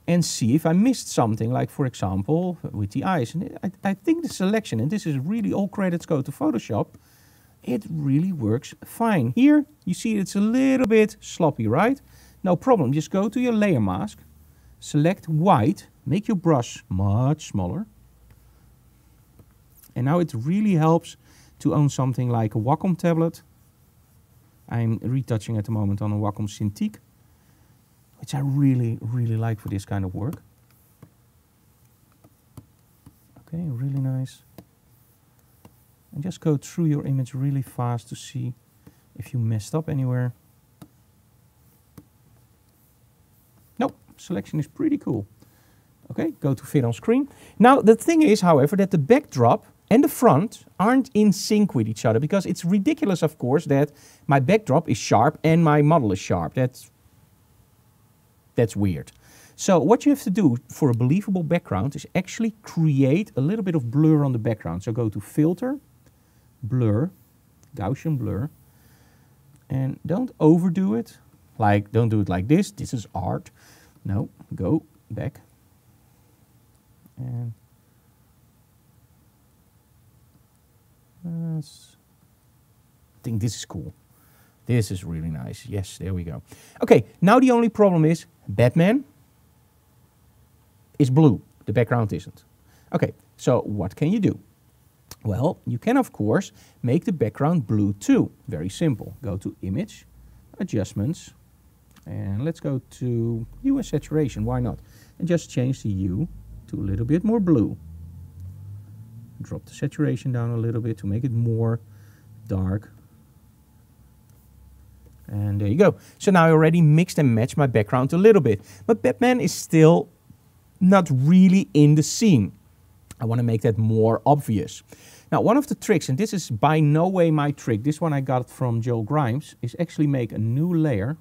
and see if I missed something, like for example with the eyes. And I think the selection, and this is really all credits go to Photoshop, it really works fine. Here you see it's a little bit sloppy, right? No problem, just go to your layer mask, select white, make your brush much smaller. And now it really helps to own something like a Wacom tablet. I'm retouching at the moment on a Wacom Cintiq, which I really, really like for this kind of work. Okay, really nice. And just go through your image really fast to see if you messed up anywhere. Nope, selection is pretty cool. Okay, go to fit on screen. Now the thing is, however, that the backdrop and the front aren't in sync with each other, because it's ridiculous, of course, that my backdrop is sharp and my model is sharp. That's weird. So what you have to do for a believable background is actually create a little bit of blur on the background. So go to Filter, Blur, Gaussian Blur, and don't overdo it. Like, don't do it like this. This is art. No, go back. And I think this is cool. This is really nice. Yes, there we go. Okay, now the only problem is Batman is blue. The background isn't. Okay, so what can you do? Well, you can, of course, make the background blue too. Very simple. Go to Image, Adjustments, and let's go to Hue and Saturation. Why not? And just change the hue to a little bit more blue. Drop the saturation down a little bit to make it more dark. And there you go. So now I already mixed and matched my background a little bit. But Batman is still not really in the scene. I want to make that more obvious. Now, one of the tricks, and this is by no way my trick, this one I got from Joel Grimes, is actually make a new layer.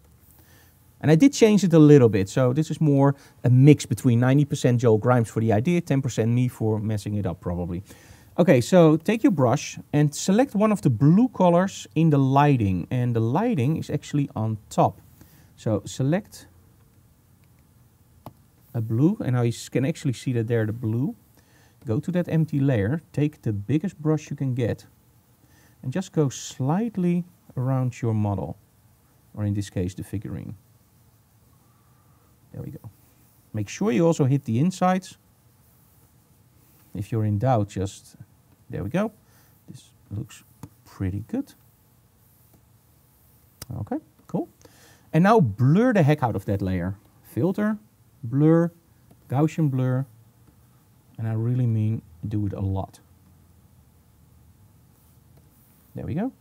And I did change it a little bit. So this is more a mix between 90% Joel Grimes for the idea, 10% me for messing it up probably. Okay, so take your brush and select one of the blue colors in the lighting. And the lighting is actually on top. So select a blue, and now you can actually see that there, the blue. Go to that empty layer, take the biggest brush you can get, and just go slightly around your model, or in this case the figurine. There we go. Make sure you also hit the insides. If you're in doubt, just, there we go. This looks pretty good. Okay, cool. And now blur the heck out of that layer. Filter, blur, Gaussian blur, and I really mean do it a lot. There we go.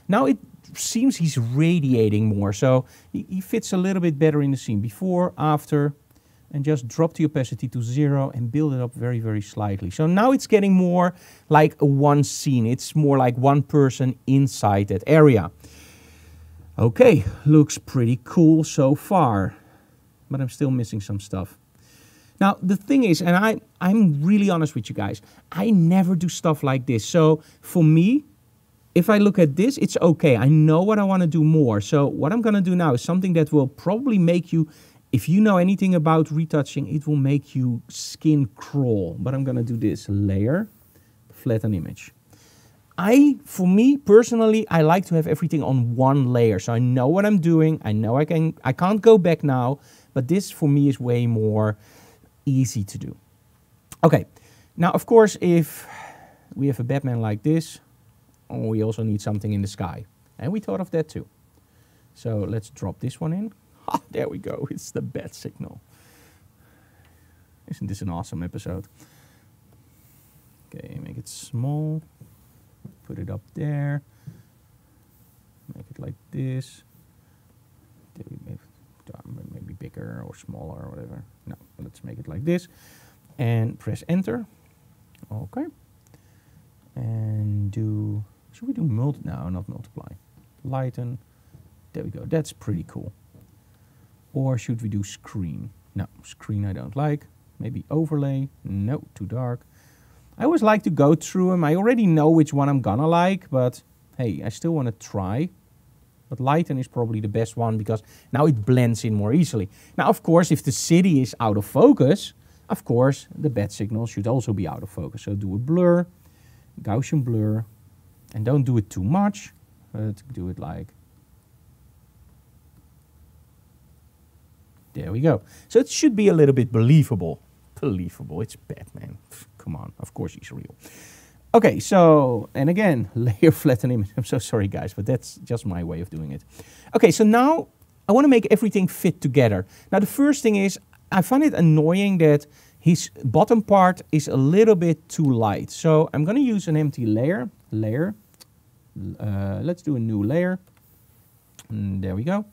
Now it seems he's radiating more, so he fits a little bit better in the scene. Before, after, and just drop the opacity to 0 and build it up very, very slightly. So now it's getting more like one scene. It's more like one person inside that area. Okay, looks pretty cool so far, but I'm still missing some stuff. Now, the thing is, and I'm really honest with you guys, I never do stuff like this. So for me, if I look at this, it's okay. I know what I want to do more. So what I'm going to do now is something that will probably make you, if you know anything about retouching, it will make you skin crawl. But I'm going to do this layer, flatten image. For me personally, I like to have everything on one layer. So I know what I'm doing. I know I can't go back now, but this for me is way more easy to do. Okay, now of course, if we have a Batman like this, we also need something in the sky. And we thought of that too. So let's drop this one in. Ah, there we go, it's the bat signal. Isn't this an awesome episode? Okay, make it small. Put it up there. Make it like this. Maybe bigger or smaller or whatever. No, let's make it like this. And press enter. Okay. And do, should we do no, not multiply. Lighten. There we go. That's pretty cool. Or should we do screen? No, screen I don't like. Maybe overlay. No, too dark. I always like to go through them. I already know which one I'm gonna like, but hey, I still want to try. But lighten is probably the best one because now it blends in more easily. Now, of course, if the city is out of focus, of course, the bat signal should also be out of focus. So do a blur, Gaussian blur, and don't do it too much, but do it like, there we go. So it should be a little bit believable. Believable, it's Batman. Come on, of course he's real. Okay, so, and again, layer flatten image. I'm so sorry guys, but that's just my way of doing it. Okay, so now I want to make everything fit together. Now the first thing is, I find it annoying that his bottom part is a little bit too light. So I'm going to use an empty layer. Let's do a new layer. And there we go.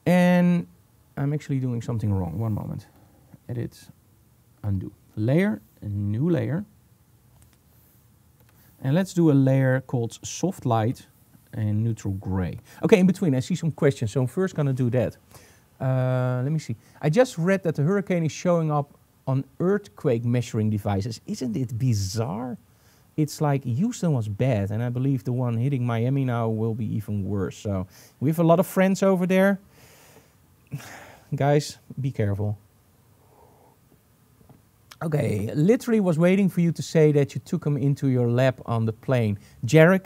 And I'm actually doing something wrong. One moment. Edit, undo. Layer, a new layer. And let's do a layer called soft light and neutral gray. Okay, in between I see some questions, so I'm first going to do that. Let me see. I just read that the hurricane is showing up on earthquake measuring devices. Isn't it bizarre? It's like Houston was bad, and I believe the one hitting Miami now will be even worse. So we have a lot of friends over there. Guys, be careful. Okay, literally was waiting for you to say that you took him into your lab on the plane. Jarek,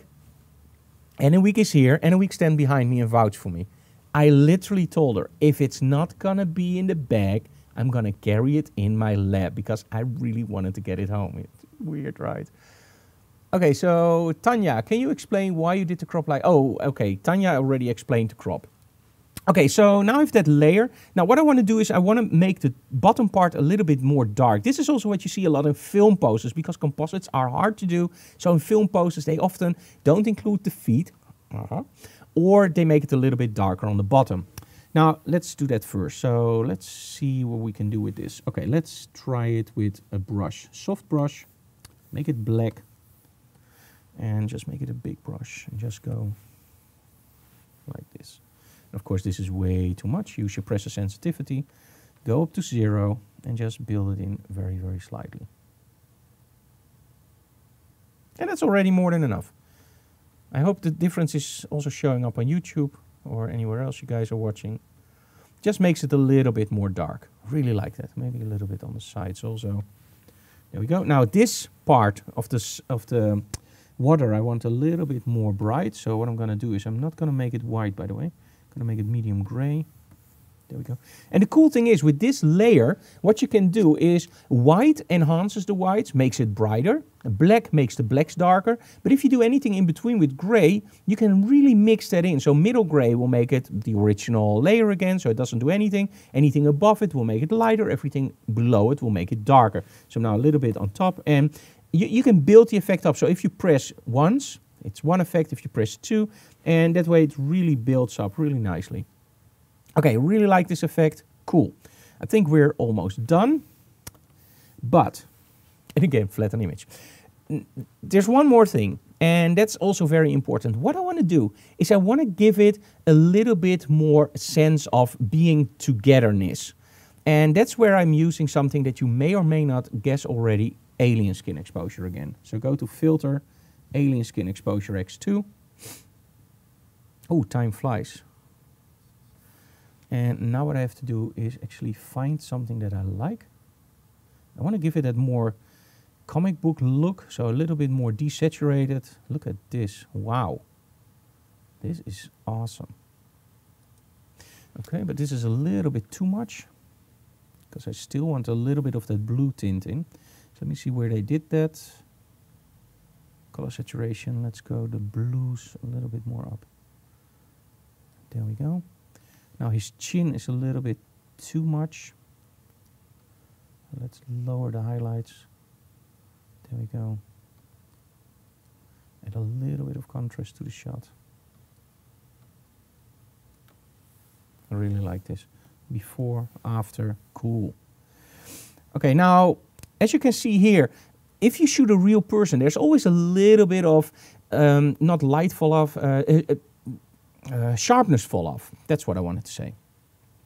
Anneweek is here. Anneweek stand behind me and vouch for me. I literally told her, if it's not gonna be in the bag, I'm gonna carry it in my lab because I really wanted to get it home. It's weird, right? Okay, so Tanya, can you explain why you did the crop like, oh, okay, Tanya already explained the crop. Okay, so now I have that layer. Now what I want to do is I want to make the bottom part a little bit more dark. This is also what you see a lot in film poses because composites are hard to do. So in film poses, they often don't include the feet, or they make it a little bit darker on the bottom. Now let's do that first. So let's see what we can do with this. Okay, let's try it with a brush. Soft brush, make it black, and just make it a big brush. And just go like this. Of course, this is way too much. Use your pressure sensitivity. Go up to 0 and just build it in very, very slightly. And that's already more than enough. I hope the difference is also showing up on YouTube or anywhere else you guys are watching. Just makes it a little bit more dark. Really like that. Maybe a little bit on the sides also. There we go. Now this part of the water I want a little bit more bright. So what I'm going to do is I'm not going to make it white, by the way. Gonna make it medium gray. There we go. And the cool thing is, with this layer, what you can do is white enhances the whites, makes it brighter. Black makes the blacks darker. But if you do anything in between with gray, you can really mix that in. So middle gray will make it the original layer again, so it doesn't do anything. Anything above it will make it lighter. Everything below it will make it darker. So now a little bit on top. And you can build the effect up. So if you press once, it's one effect. If you press two, and that way it really builds up really nicely. Okay, really like this effect. Cool. I think we're almost done. But, and again, flatten image. There's one more thing, and that's also very important. What I want to do is I want to give it a little bit more sense of being togetherness. And that's where I'm using something that you may or may not guess already, alien skin exposure again. So go to Filter, Alien Skin Exposure X2. Oh, time flies. And now what I have to do is actually find something that I like. I want to give it that more comic book look, so a little bit more desaturated. Look at this. Wow. This is awesome. Okay, but this is a little bit too much because I still want a little bit of that blue tint in. So let me see where they did that. Color saturation. Let's go the blues a little bit more up. There we go. Now his chin is a little bit too much. Let's lower the highlights. There we go. Add a little bit of contrast to the shot. I really like this. Before, after, cool. Okay, now, as you can see here, if you shoot a real person, there's always a little bit of, not light fall off, sharpness fall off. That's what I wanted to say.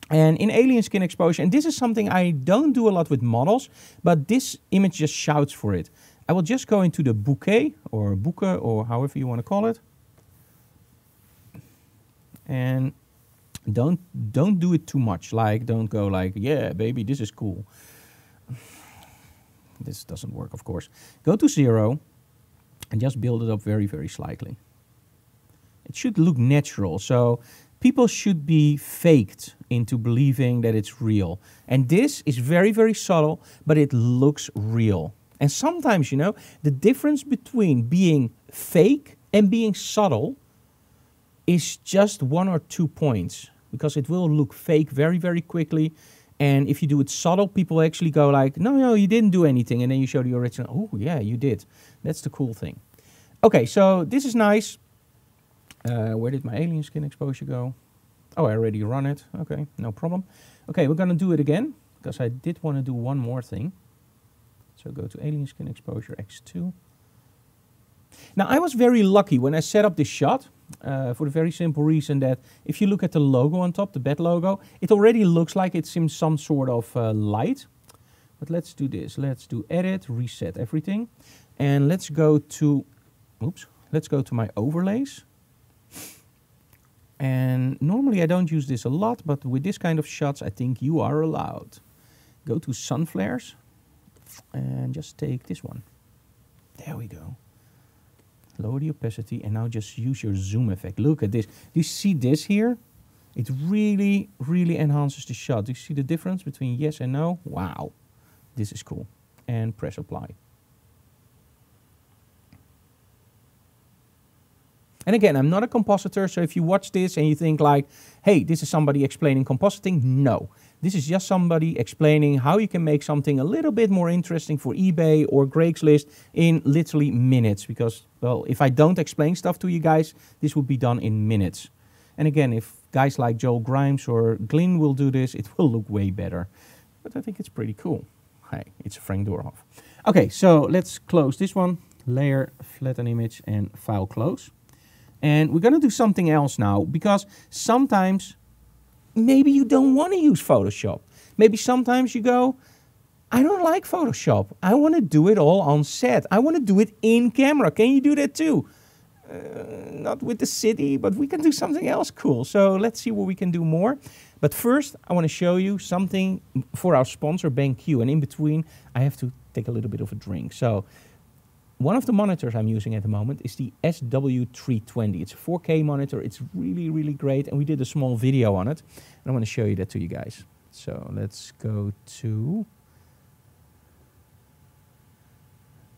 And in alien skin exposure, and this is something I don't do a lot with models, but this image just shouts for it. I will just go into the bouquet, or bouquet, or however you want to call it. And don't do it too much. Like, don't go like, yeah, baby, this is cool. This doesn't work, of course. Go to 0 and just build it up very, very slightly. It should look natural. So people should be faked into believing that it's real. And this is very, very subtle, but it looks real. And sometimes, you know, the difference between being fake and being subtle is just 1 or 2 points, because it will look fake very, very quickly. And if you do it subtle, people actually go like, no, you didn't do anything. And then you show the original. Oh, yeah, you did. That's the cool thing. Okay, so this is nice. Where did my alien skin exposure go? Oh, I already run it. Okay, no problem. Okay, we're going to do it again, because I did want to do one more thing. So go to alien skin exposure X2. Now, I was very lucky when I set up this shot, for the very simple reason that if you look at the logo on top, the bat logo, it already looks like it's in some sort of light. But let's do this. Let's do edit, reset everything. And let's go to, let's go to my overlays. And normally I don't use this a lot, but with this kind of shots, I think you are allowed. Go to sun flares and just take this one. There we go. Lower the opacity and now just use your zoom effect. Look at this. Do you see this here? It really, really enhances the shot. Do you see the difference between yes and no? Wow. This is cool. And press apply. And again, I'm not a compositor, so if you watch this and you think like, hey, this is somebody explaining compositing, no. This is just somebody explaining how you can make something a little bit more interesting for eBay or Craigslist in literally minutes. Because, well, if I don't explain stuff to you guys, this would be done in minutes. And again, if guys like Joel Grimes or Glyn will do this, it will look way better. But I think it's pretty cool. Hey, it's Frank Doorhof. Okay, so let's close this one. Layer, flatten image, and file close. And we're going to do something else now, because sometimes maybe you don't want to use Photoshop. Maybe sometimes you go, I don't like Photoshop. I want to do it all on set. I want to do it in camera. Can you do that too? Not with the city, but we can do something else cool. So let's see what we can do more. But first, I want to show you something for our sponsor, BenQ. And in between, I have to take a little bit of a drink. So one of the monitors I'm using at the moment is the SW320. It's a 4K monitor. It's really, really great. And we did a small video on it. And I want to show you that to you guys. So let's go to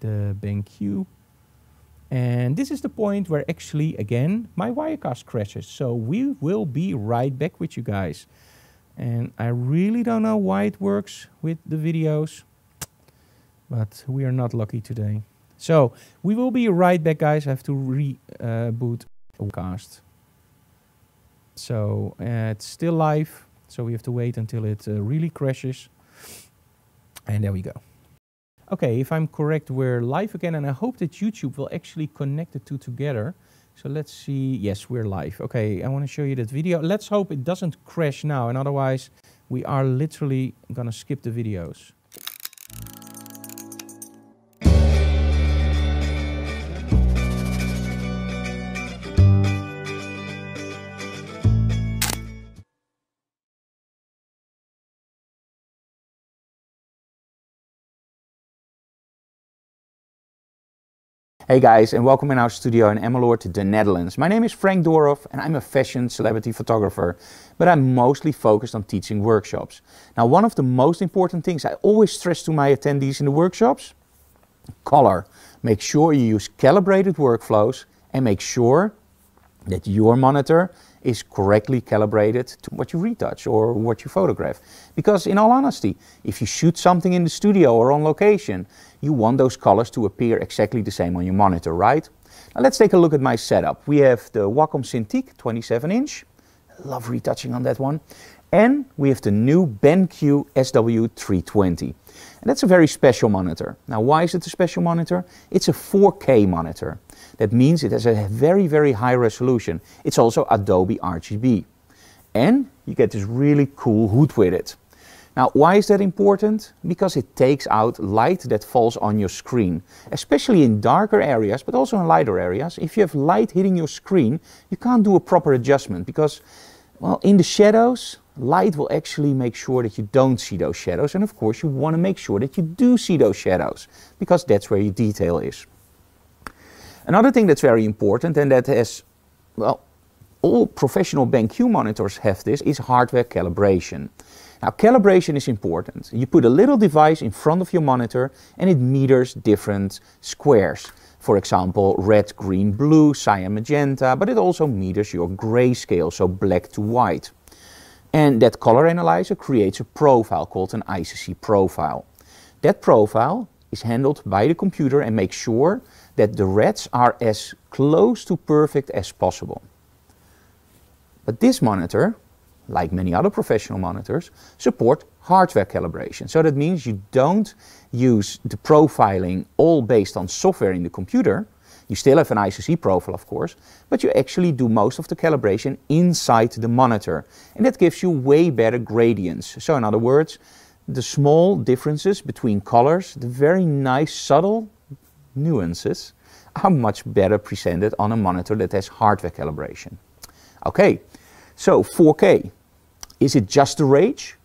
the BenQ. And this is the point where actually, again, my Wirecast crashes. So we will be right back with you guys. And I really don't know why it works with the videos, but we are not lucky today. So we will be right back, guys. I have to reboot Wirecast. So it's still live. So we have to wait until it really crashes. And there we go. Okay, if I'm correct, we're live again, and I hope that YouTube will actually connect the two together. So let's see. Yes, we're live. Okay, I want to show you that video. Let's hope it doesn't crash now, and otherwise we are literally gonna skip the videos. Hey guys, and welcome in our studio in Emmeloord, the Netherlands. My name is Frank Doorhof and I'm a fashion celebrity photographer, but I'm mostly focused on teaching workshops. Now, one of the most important things I always stress to my attendees in the workshops: color. Make sure you use calibrated workflows and make sure that your monitor is correctly calibrated to what you retouch or what you photograph. Because in all honesty, if you shoot something in the studio or on location, you want those colors to appear exactly the same on your monitor, right? Now let's take a look at my setup. We have the Wacom Cintiq 27-inch. Love retouching on that one. And we have the new BenQ SW320. And that's a very special monitor. Now, why is it a special monitor? It's a 4K monitor. That means it has a very, very high resolution. It's also Adobe RGB. And you get this really cool hood with it. Now, why is that important? Because it takes out light that falls on your screen, especially in darker areas, but also in lighter areas. If you have light hitting your screen, you can't do a proper adjustment because, well, in the shadows, light will actually make sure that you don't see those shadows. And of course, you want to make sure that you do see those shadows because that's where your detail is. Another thing that's very important, and that has, well, all professional BenQ monitors have this, is hardware calibration. Now, calibration is important. You put a little device in front of your monitor and it meters different squares. For example, red, green, blue, cyan, magenta, but it also meters your grayscale, so black to white. And that color analyzer creates a profile called an ICC profile. That profile is handled by the computer and makes sure that the reds are as close to perfect as possible. But this monitor, like many other professional monitors, support hardware calibration. So that means you don't use the profiling all based on software in the computer. You still have an ICC profile, of course, but you actually do most of the calibration inside the monitor. And that gives you way better gradients. So in other words, the small differences between colors, the very nice subtle nuances, are much better presented on a monitor that has hardware calibration. Okay, so 4K. Is it just the rage?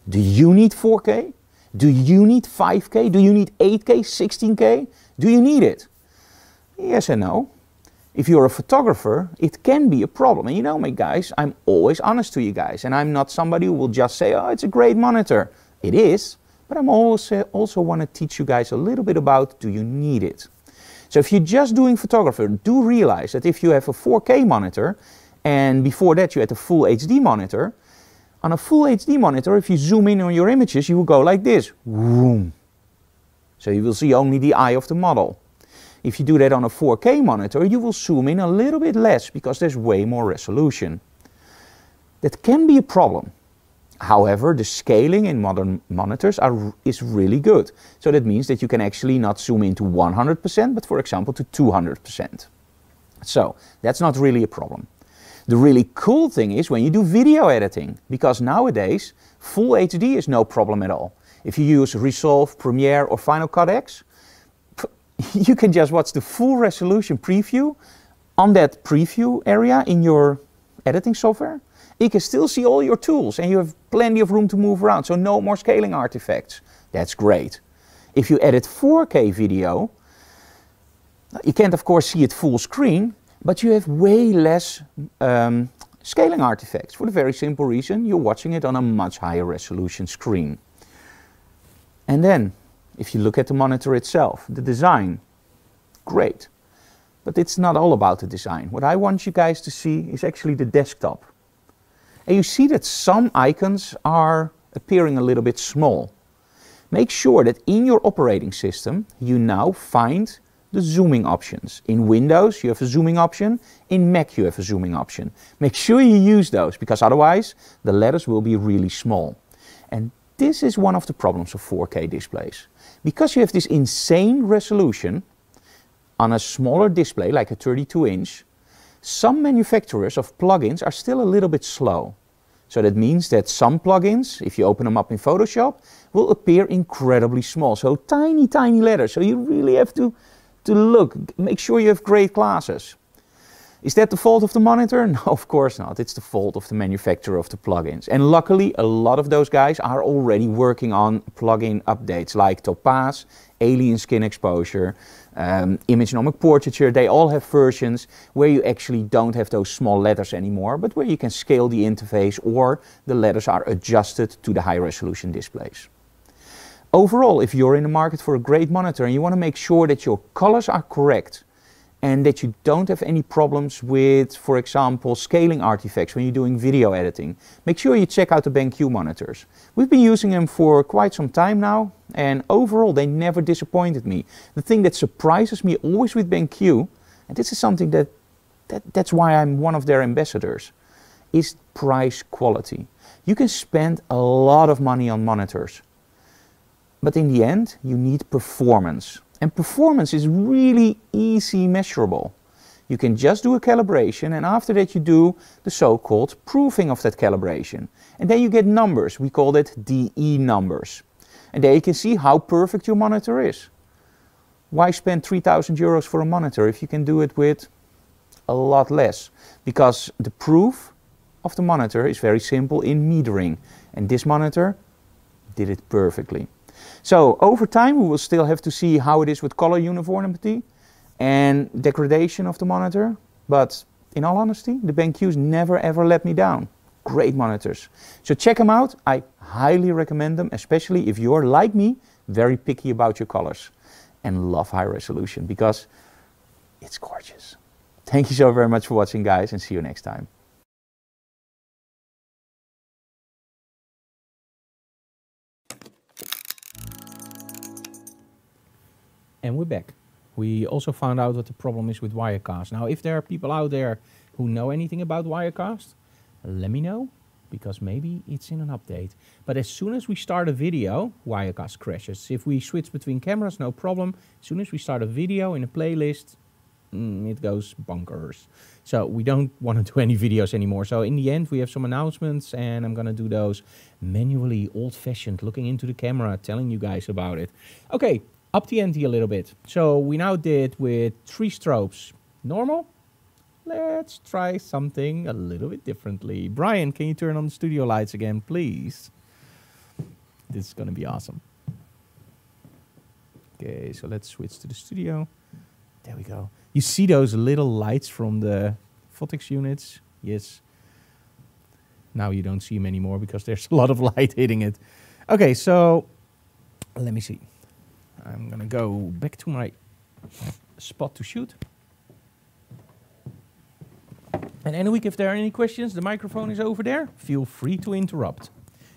Do you need 4K? Do you need 5K? Do you need 8K, 16K? Do you need it? Yes and no. If you're a photographer, it can be a problem. And you know me, guys, I'm always honest to you guys. And I'm not somebody who will just say, oh, it's a great monitor. It is, but I'm also want to teach you guys a little bit about, do you need it? So if you're just doing photography, do realize that if you have a 4K monitor, and before that you had a full HD monitor, on a full HD monitor, if you zoom in on your images, you will go like this. Vroom. So you will see only the eye of the model. If you do that on a 4K monitor, you will zoom in a little bit less because there's way more resolution. That can be a problem. However, the scaling in modern monitors is really good. So that means that you can actually not zoom in to 100%, but for example to 200%. So that's not really a problem. The really cool thing is when you do video editing, because nowadays full HD is no problem at all. If you use Resolve, Premiere or Final Cut X, you can just watch the full resolution preview on that preview area in your editing software. You can still see all your tools and you have plenty of room to move around, so no more scaling artifacts. That's great. If you edit 4K video, You can't, of course, see it full screen, but you have way less scaling artifacts for the very simple reason you're watching it on a much higher resolution screen. And then, if you look at the monitor itself, the design, great. But it's not all about the design. What I want you guys to see is actually the desktop. And you see that some icons are appearing a little bit small. Make sure that in your operating system you now find the zooming options. In Windows you have a zooming option, in Mac you have a zooming option. Make sure you use those, because otherwise the letters will be really small. And this is one of the problems of 4K displays. Because you have this insane resolution on a smaller display like a 32-inch, some manufacturers of plugins are still a little bit slow. So that means that some plugins, if you open them up in Photoshop, will appear incredibly small. So tiny, tiny letters. So you really have to look, make sure you have great glasses. Is that the fault of the monitor? No, of course not. It's the fault of the manufacturer of the plugins. And luckily, a lot of those guys are already working on plugin updates like Topaz, Alien Skin Exposure, Imagenomic Portraiture. They all have versions where you actually don't have those small letters anymore, but where you can scale the interface or the letters are adjusted to the high resolution displays. Overall, if you're in the market for a great monitor and you want to make sure that your colors are correct, and that you don't have any problems with, for example, scaling artifacts when you're doing video editing, make sure you check out the BenQ monitors. We've been using them for quite some time now, and overall they never disappointed me. The thing that surprises me always with BenQ, and this is something that's why I'm one of their ambassadors, is price quality. You can spend a lot of money on monitors, but in the end you need performance. And performance is really easy measurable. You can just do a calibration, and after that you do the so-called proofing of that calibration. And then you get numbers. We call that DE numbers. And there you can see how perfect your monitor is. Why spend 3,000 euros for a monitor if you can do it with a lot less? Because the proof of the monitor is very simple in metering. And this monitor did it perfectly. So over time we will still have to see how it is with color uniformity and degradation of the monitor, but in all honesty the BenQs never ever let me down. Great monitors. So check them out. I highly recommend them, especially if you're like me, very picky about your colors and love high resolution, because it's gorgeous. Thank you so very much for watching, guys, and see you next time. And we're back. We also found out what the problem is with Wirecast. Now, if there are people out there who know anything about Wirecast, let me know, because maybe it's in an update. But as soon as we start a video, Wirecast crashes. If we switch between cameras, no problem. As soon as we start a video in a playlist, it goes bonkers. So we don't want to do any videos anymore. So in the end, we have some announcements, and I'm going to do those manually, old-fashioned, looking into the camera, telling you guys about it. Okay. Up the ante a little bit. So we now did with 3 strobes. Normal? Let's try something a little bit differently. Brian, can you turn on the studio lights again, please? This is going to be awesome. Okay, so let's switch to the studio. There we go. You see those little lights from the Fotex units? Yes. Now you don't see them anymore because there's a lot of light hitting it. Okay, so let me see. I'm going to go back to my spot to shoot. And Anouk, if there are any questions, the microphone is over there. Feel free to interrupt.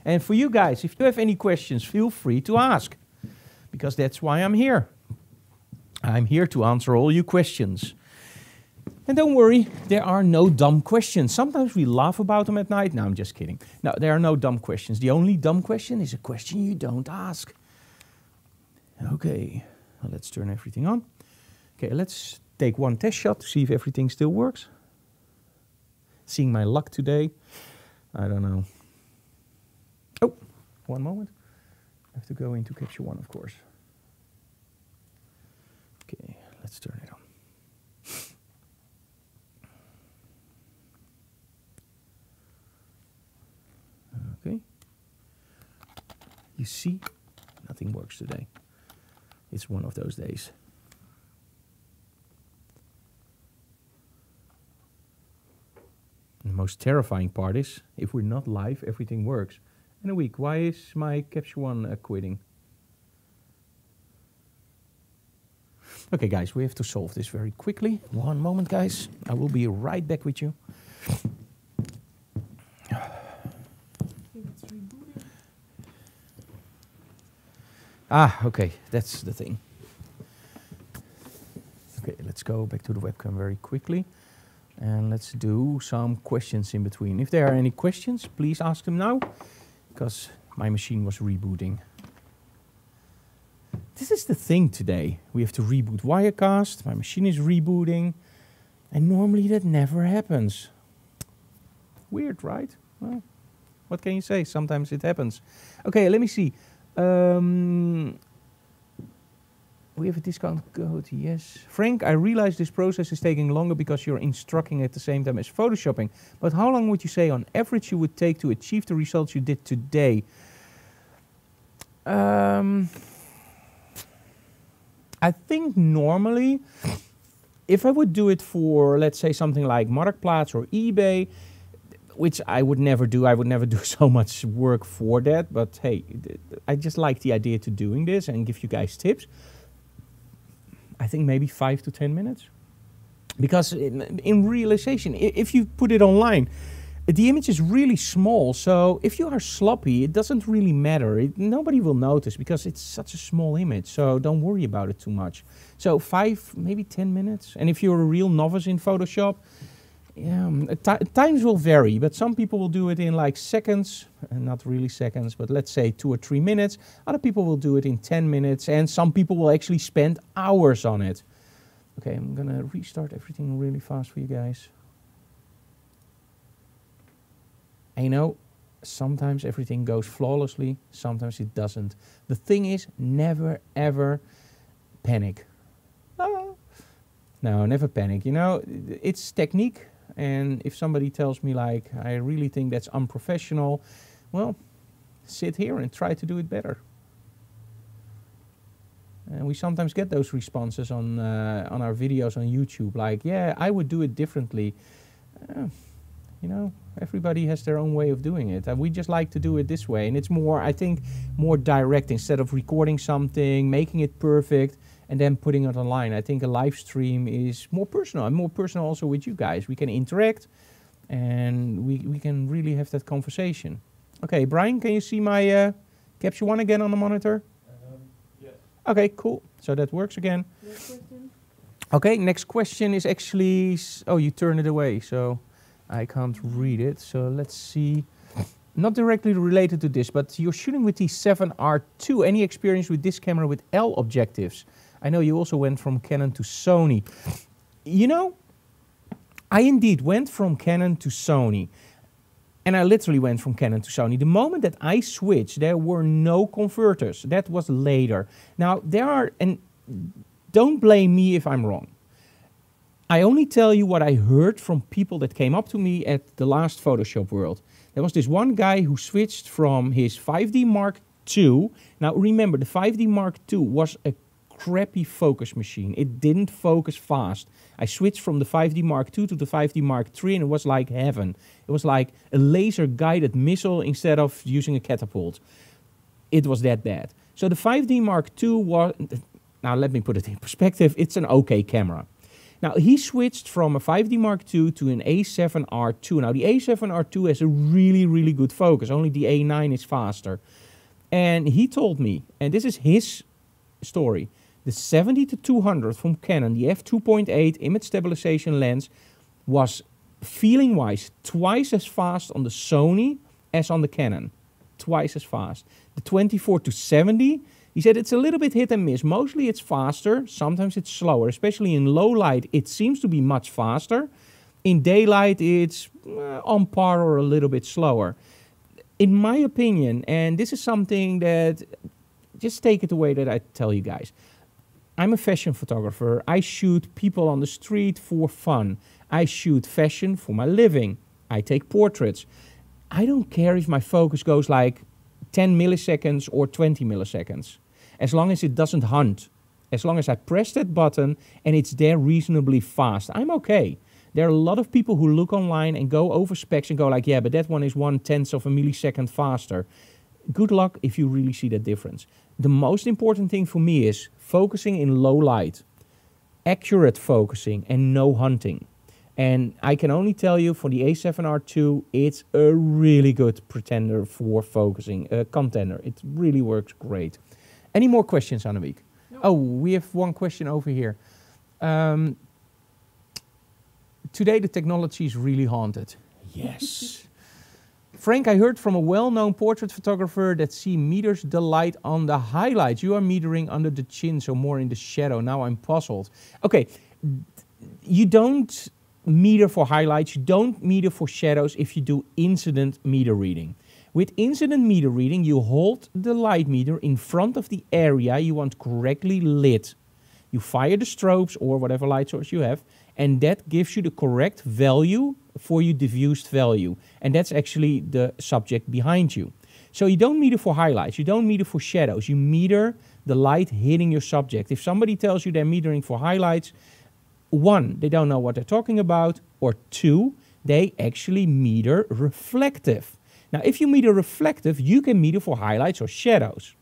And for you guys, if you have any questions, feel free to ask, because that's why I'm here. I'm here to answer all your questions. And don't worry, there are no dumb questions. Sometimes we laugh about them at night. No, I'm just kidding. No, there are no dumb questions. The only dumb question is a question you don't ask. Okay, well, let's turn everything on. Okay, let's take one test shot to see if everything still works. Seeing my luck today, I don't know. Oh, one moment. I have to go into capture one, of course. Okay, let's turn it on. Okay. You see, nothing works today. It's one of those days. most terrifying part is, if we're not live, everything works. In a week, why is my Capture One quitting? Okay, guys, we have to solve this very quickly. One moment, guys. I will be right back with you. Ah, okay, that's the thing. Okay, let's go back to the webcam very quickly. And let's do some questions in between. If there are any questions, please ask them now, because my machine was rebooting. This is the thing today. We have to reboot Wirecast. My machine is rebooting. And normally that never happens. Weird, right? Well, what can you say? Sometimes it happens. Okay, let me see. We have a discount code, yes. Frank, I realize this process is taking longer because you're instructing at the same time as photoshopping. But how long would you say on average you would take to achieve the results you did today? I think normally, if I would do it for, let's say, something like Marktplaats or eBay, which I would never do. I would never do so much work for that. But hey, I just like the idea to doing this and give you guys tips. I think maybe 5 to 10 minutes. Because in realization, if you put it online, the image is really small. So if you are sloppy, it doesn't really matter. Nobody will notice because it's such a small image. So don't worry about it too much. So 5, maybe 10 minutes. And if you're a real novice in Photoshop, yeah, times will vary, but some people will do it in like seconds, not really seconds, but let's say 2 or 3 minutes. Other people will do it in 10 minutes, and some people will actually spend hours on it. Okay, I'm gonna restart everything really fast for you guys. And you know, sometimes everything goes flawlessly, sometimes it doesn't. The thing is, never ever panic. No, never panic. You know, it's technique. And if somebody tells me like, I really think that's unprofessional, well, sit here and try to do it better. And we sometimes get those responses on our videos on YouTube, like, yeah, I would do it differently. You know, everybody has their own way of doing it. And we just like to do it this way. And it's more, I think, more direct. Instead of recording something, making it perfect, and then putting it online. I think a live stream is more personal, and more personal also with you guys. We can interact, and we can really have that conversation. Okay, Brian, can you see my Capture One again on the monitor? Yes. Okay, cool. So that works again. Next question. Okay, next question is actually, oh, you turn it away, so I can't read it. So let's see. Not directly related to this, but you're shooting with the 7R2. Any experience with this camera with L objectives? I know you also went from Canon to Sony. You know, I indeed went from Canon to Sony. And I literally went from Canon to Sony. The moment that I switched, there were no converters. That was later. Now, there are, and don't blame me if I'm wrong. I only tell you what I heard from people that came up to me at the last Photoshop World. There was this one guy who switched from his 5D Mark II. Now, remember, the 5D Mark II was a crappy focus machine. It didn't focus fast. I switched from the 5D Mark II to the 5D Mark III, and it was like heaven. It was like a laser-guided missile instead of using a catapult. It was that bad. So the 5D Mark II was, now let me put it in perspective, it's an okay camera. Now he switched from a 5D Mark II to an A7R2. Now the A7R2 has a really, really good focus. Only the A9 is faster. And he told me, and this is his story, the 70-200 from Canon, the f2.8 image stabilization lens, was feeling-wise twice as fast on the Sony as on the Canon. Twice as fast. The 24-70, he said it's a little bit hit and miss. Mostly it's faster, sometimes it's slower. Especially in low light, it seems to be much faster. In daylight, it's on par or a little bit slower. In my opinion, and this is something that, just take it away that I tell you guys. I'm a fashion photographer. I shoot people on the street for fun. I shoot fashion for my living. I take portraits. I don't care if my focus goes like 10 milliseconds or 20 milliseconds. As long as it doesn't hunt. As long as I press that button and it's there reasonably fast, I'm okay. There are a lot of people who look online and go over specs and go like, yeah, but that one is 1/10 of a millisecond faster. Good luck if you really see that difference. The most important thing for me is focusing in low light, accurate focusing, and no hunting. And I can only tell you for the A7R II, it's a really good pretender for focusing, contender. It really works great. Any more questions, Annemiek? No. Oh, we have one question over here. Today the technology is really haunted. Yes. Frank, I heard from a well-known portrait photographer that she meters the light on the highlights. You are metering under the chin, so more in the shadow. Now I'm puzzled. Okay, you don't meter for highlights, you don't meter for shadows if you do incident meter reading. With incident meter reading, you hold the light meter in front of the area you want correctly lit. You fire the strobes or whatever light source you have, and that gives you the correct value for your diffused value. And that's actually the subject behind you. So you don't meter for highlights, you don't meter for shadows, you meter the light hitting your subject. If somebody tells you they're metering for highlights, one, they don't know what they're talking about, or two, they actually meter reflective. Now, if you meter reflective, you can meter for highlights or shadows.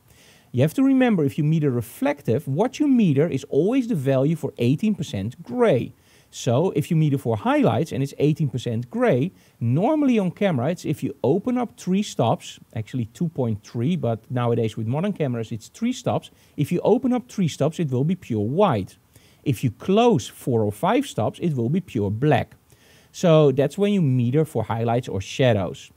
You have to remember, if you meter reflective, what you meter is always the value for 18% gray. So if you meter for highlights and it's 18% gray, normally on camera, it's if you open up 3 stops, actually 2.3, but nowadays with modern cameras, it's 3 stops. If you open up 3 stops, it will be pure white. If you close 4 or 5 stops, it will be pure black. So that's when you meter for highlights or shadows.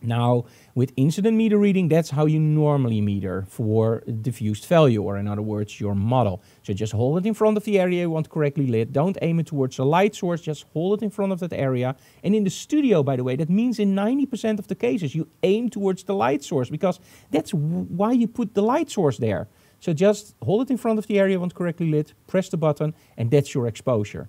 Now, with incident meter reading, that's how you normally meter for diffused value, or in other words, your model. So just hold it in front of the area you want correctly lit. Don't aim it towards a light source, just hold it in front of that area. And in the studio, by the way, that means in 90% of the cases, you aim towards the light source, because that's why you put the light source there. So just hold it in front of the area you want correctly lit, press the button, and that's your exposure.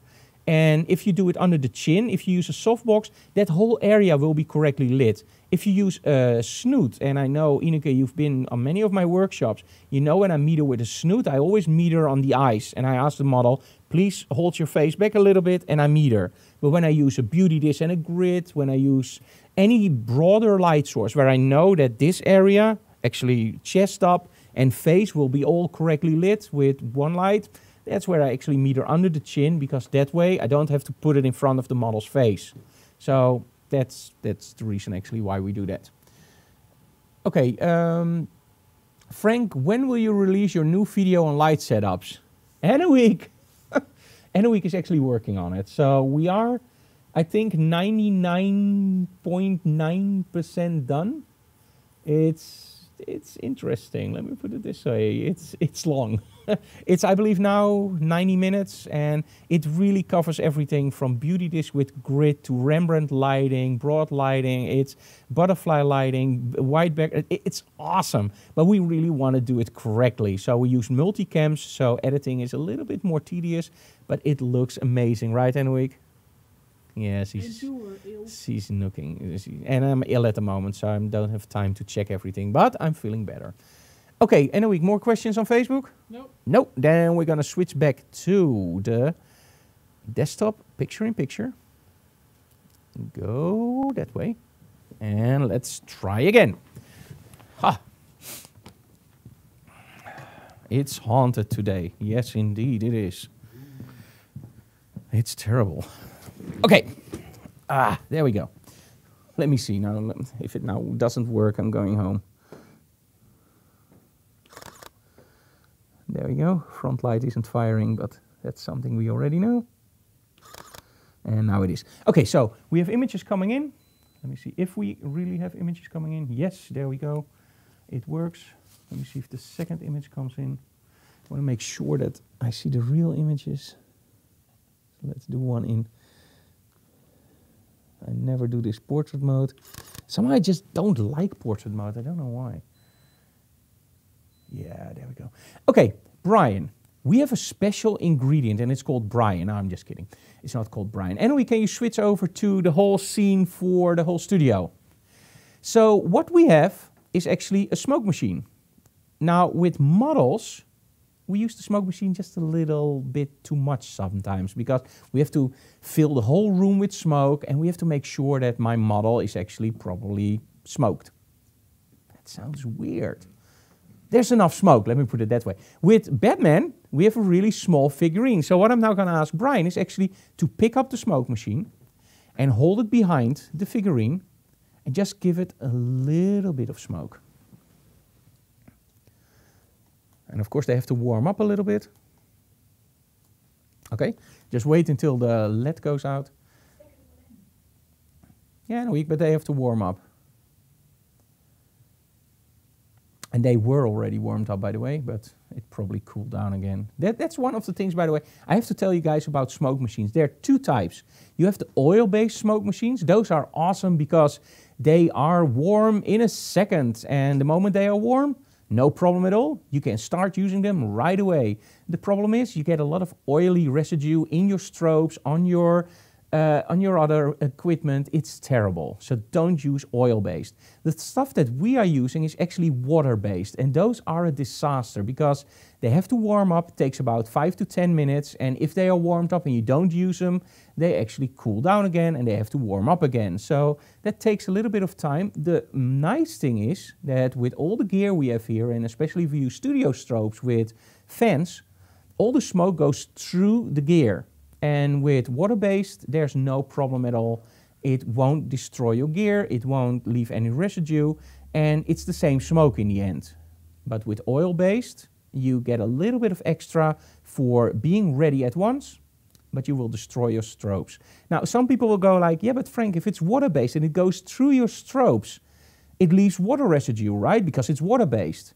And if you do it under the chin, if you use a softbox, that whole area will be correctly lit. If you use a snoot, and I know, Ineke, you've been on many of my workshops, you know when I meter with a snoot, I always meter on the eyes. And I ask the model, please hold your face back a little bit, and I meter. But when I use a beauty disc and a grid, when I use any broader light source, where I know that this area, actually chest up and face, will be all correctly lit with one light, that's where I actually meter under the chin, because that way I don't have to put it in front of the model's face. So that's the reason actually why we do that. Okay, Frank, when will you release your new video on light setups? In a week. In a week is actually working on it. So we are, I think, 99.9% done. It's interesting. Let me put it this way. It's long. It's, I believe, now 90 minutes, and it really covers everything from beauty disc with grid to Rembrandt lighting, broad lighting, it's butterfly lighting, white background. It's awesome, but we really want to do it correctly. So we use multicams, so editing is a little bit more tedious, but it looks amazing, right, Anouk? Yes, she's looking, and I'm ill at the moment, so I don't have time to check everything, but I'm feeling better. Okay, Anouk, more questions on Facebook? No. No, then we're going to switch back to the desktop picture-in-picture. Go that way, and let's try again. Ha! It's haunted today. Yes, indeed, it is. It's terrible. Okay, there we go. Let me see now. If it now doesn't work, I'm going home. There we go. Front light isn't firing, but that's something we already know. And now it is. Okay, so we have images coming in. Let me see if we really have images coming in. Yes, there we go. It works. Let me see if the second image comes in. I want to make sure that I see the real images. So let's do one in. I never do this portrait mode. Somehow I just don't like portrait mode. I don't know why. Yeah, there we go. Okay, Brian, we have a special ingredient, and it's called Brian. No, I'm just kidding. It's not called Brian. Anyway, can you switch over to the whole scene for the whole studio? So what we have is actually a smoke machine. Now, with models, we use the smoke machine just a little bit too much sometimes because we have to fill the whole room with smoke and we have to make sure that my model is actually properly smoked. That sounds weird. There's enough smoke, let me put it that way. With Batman, we have a really small figurine. So what I'm now going to ask Brian is actually to pick up the smoke machine and hold it behind the figurine and just give it a little bit of smoke. And of course they have to warm up a little bit. Okay, just wait until the LED goes out. Yeah, no, but they have to warm up. And they were already warmed up, by the way, but it probably cooled down again. That's one of the things, by the way, I have to tell you guys about smoke machines. There are two types. You have the oil-based smoke machines. Those are awesome because they are warm in a second. And the moment they are warm, no problem at all. You can start using them right away. The problem is you get a lot of oily residue in your strobes, on your other equipment. It's terrible. So don't use oil-based. The stuff that we are using is actually water-based, and those are a disaster because they have to warm up. It takes about 5 to 10 minutes, and if they are warmed up and you don't use them, they actually cool down again and they have to warm up again. So that takes a little bit of time. The nice thing is that with all the gear we have here, and especially if you use studio strobes with fans, all the smoke goes through the gear. And with water-based, there's no problem at all. It won't destroy your gear, it won't leave any residue, and it's the same smoke in the end. But with oil-based, you get a little bit of extra for being ready at once, but you will destroy your strobes. Now, some people will go like, yeah, but Frank, if it's water-based and it goes through your strobes, it leaves water residue, right? Because it's water-based.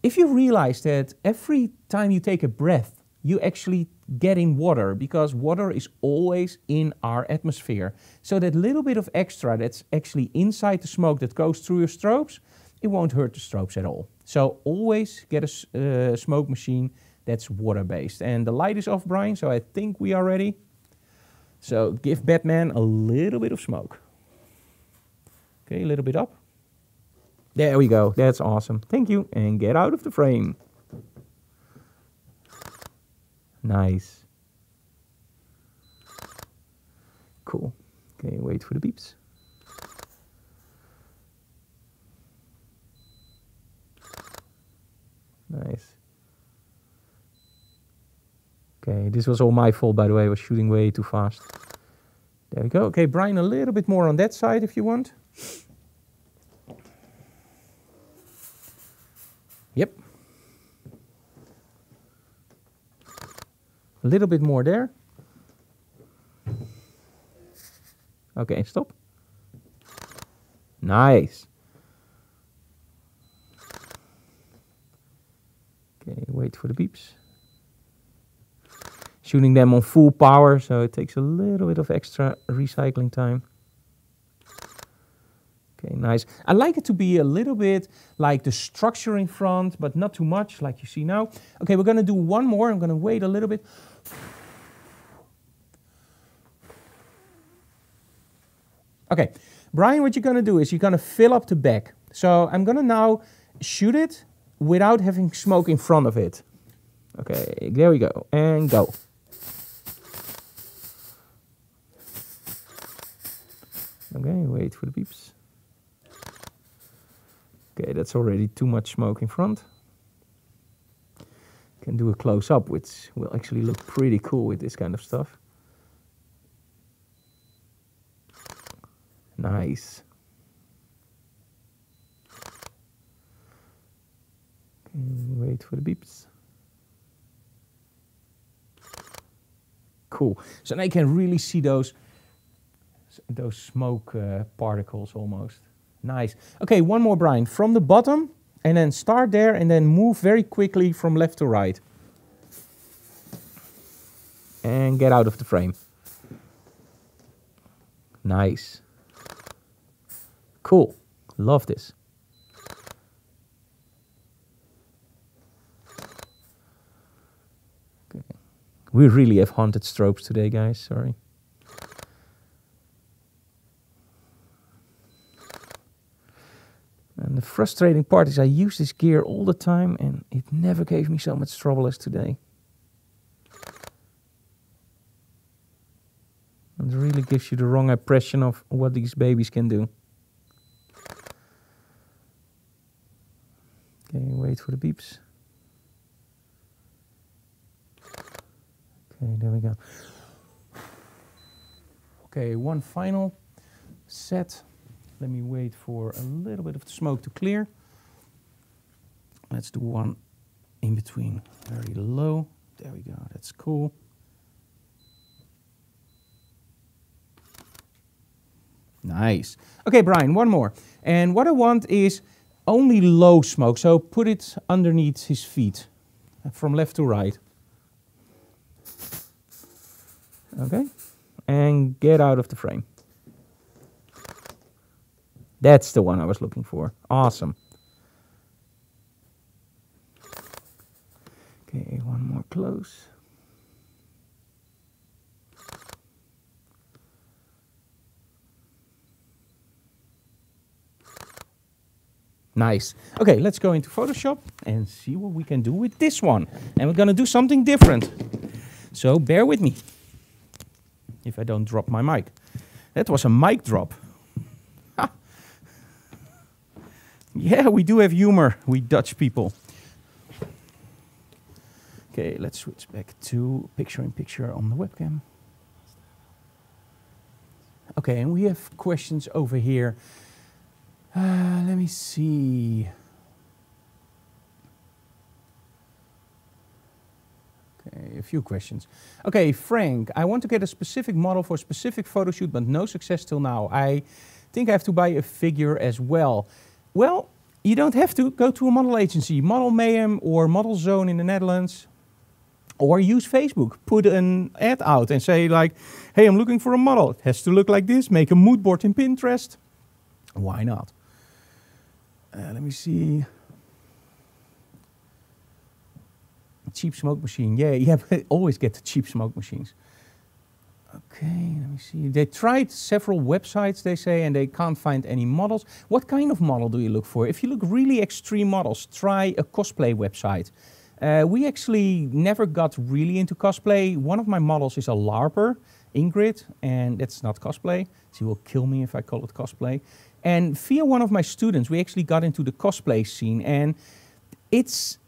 If you realize that every time you take a breath, you actually get in water, because water is always in our atmosphere. So that little bit of extra that's actually inside the smoke that goes through your strobes, it won't hurt the strobes at all. So always get a smoke machine that's water-based. And the light is off, Brian, so I think we are ready. So give Batman a little bit of smoke. Okay, a little bit up. There we go, that's awesome. Thank you, and get out of the frame. Nice. Cool. Okay, wait for the beeps. Nice. Okay, this was all my fault, by the way. I was shooting way too fast. There we go. Okay, Brian, a little bit more on that side if you want. Yep. A little bit more there. Okay, stop. Nice. Okay, wait for the beeps. Shooting them on full power, so it takes a little bit of extra recycling time. Okay, nice. I like it to be a little bit like the structure in front, but not too much like you see now. Okay, we're going to do one more. I'm going to wait a little bit. Okay, Brian, what you're going to do is you're going to fill up the back. So I'm going to now shoot it without having smoke in front of it. Okay, there we go. And go. Okay, wait for the beeps. Okay, that's already too much smoke in front. Can do a close-up, which will actually look pretty cool with this kind of stuff. Nice. Okay, wait for the beeps. Cool. So now you can really see those smoke particles almost. Nice. Okay, one more, Brian. From the bottom, and then start there, and then move very quickly from left to right. And get out of the frame. Nice. Cool. Love this. Okay. We really have haunted strobes today, guys. Sorry. And the frustrating part is I use this gear all the time and it never gave me so much trouble as today. It really gives you the wrong impression of what these babies can do. Okay, wait for the beeps. Okay, there we go. Okay, one final set. Let me wait for a little bit of the smoke to clear. Let's do one in between, very low. There we go, that's cool. Nice. Okay, Brian, one more. And what I want is only low smoke, so put it underneath his feet, from left to right. Okay, and get out of the frame. That's the one I was looking for. Awesome. Okay, one more close. Nice. Okay, let's go into Photoshop and see what we can do with this one. And we're going to do something different. So bear with me. If I don't drop my mic. That was a mic drop. Ha. Yeah, we do have humor, we Dutch people. Okay, let's switch back to picture-in-picture on the webcam. Okay, and we have questions over here. Let me see. Okay, a few questions. Okay, Frank, I want to get a specific model for a specific photo shoot, but no success till now. I think I have to buy a figure as well. Well, you don't have to. Go to a model agency, Model Mayhem or Model Zone in the Netherlands, or use Facebook. Put an ad out and say like, hey, I'm looking for a model. It has to look like this. Make a mood board in Pinterest. Why not? Let me see. Cheap smoke machine. Yeah, but always get the cheap smoke machines. Okay, let me see. They tried several websites, they say, and they can't find any models. What kind of model do you look for? If you look really extreme models, try a cosplay website. We actually never got really into cosplay. One of my models is a LARPer, Ingrid, and that's not cosplay. She will kill me if I call it cosplay. And via one of my students, we actually got into the cosplay scene, and it's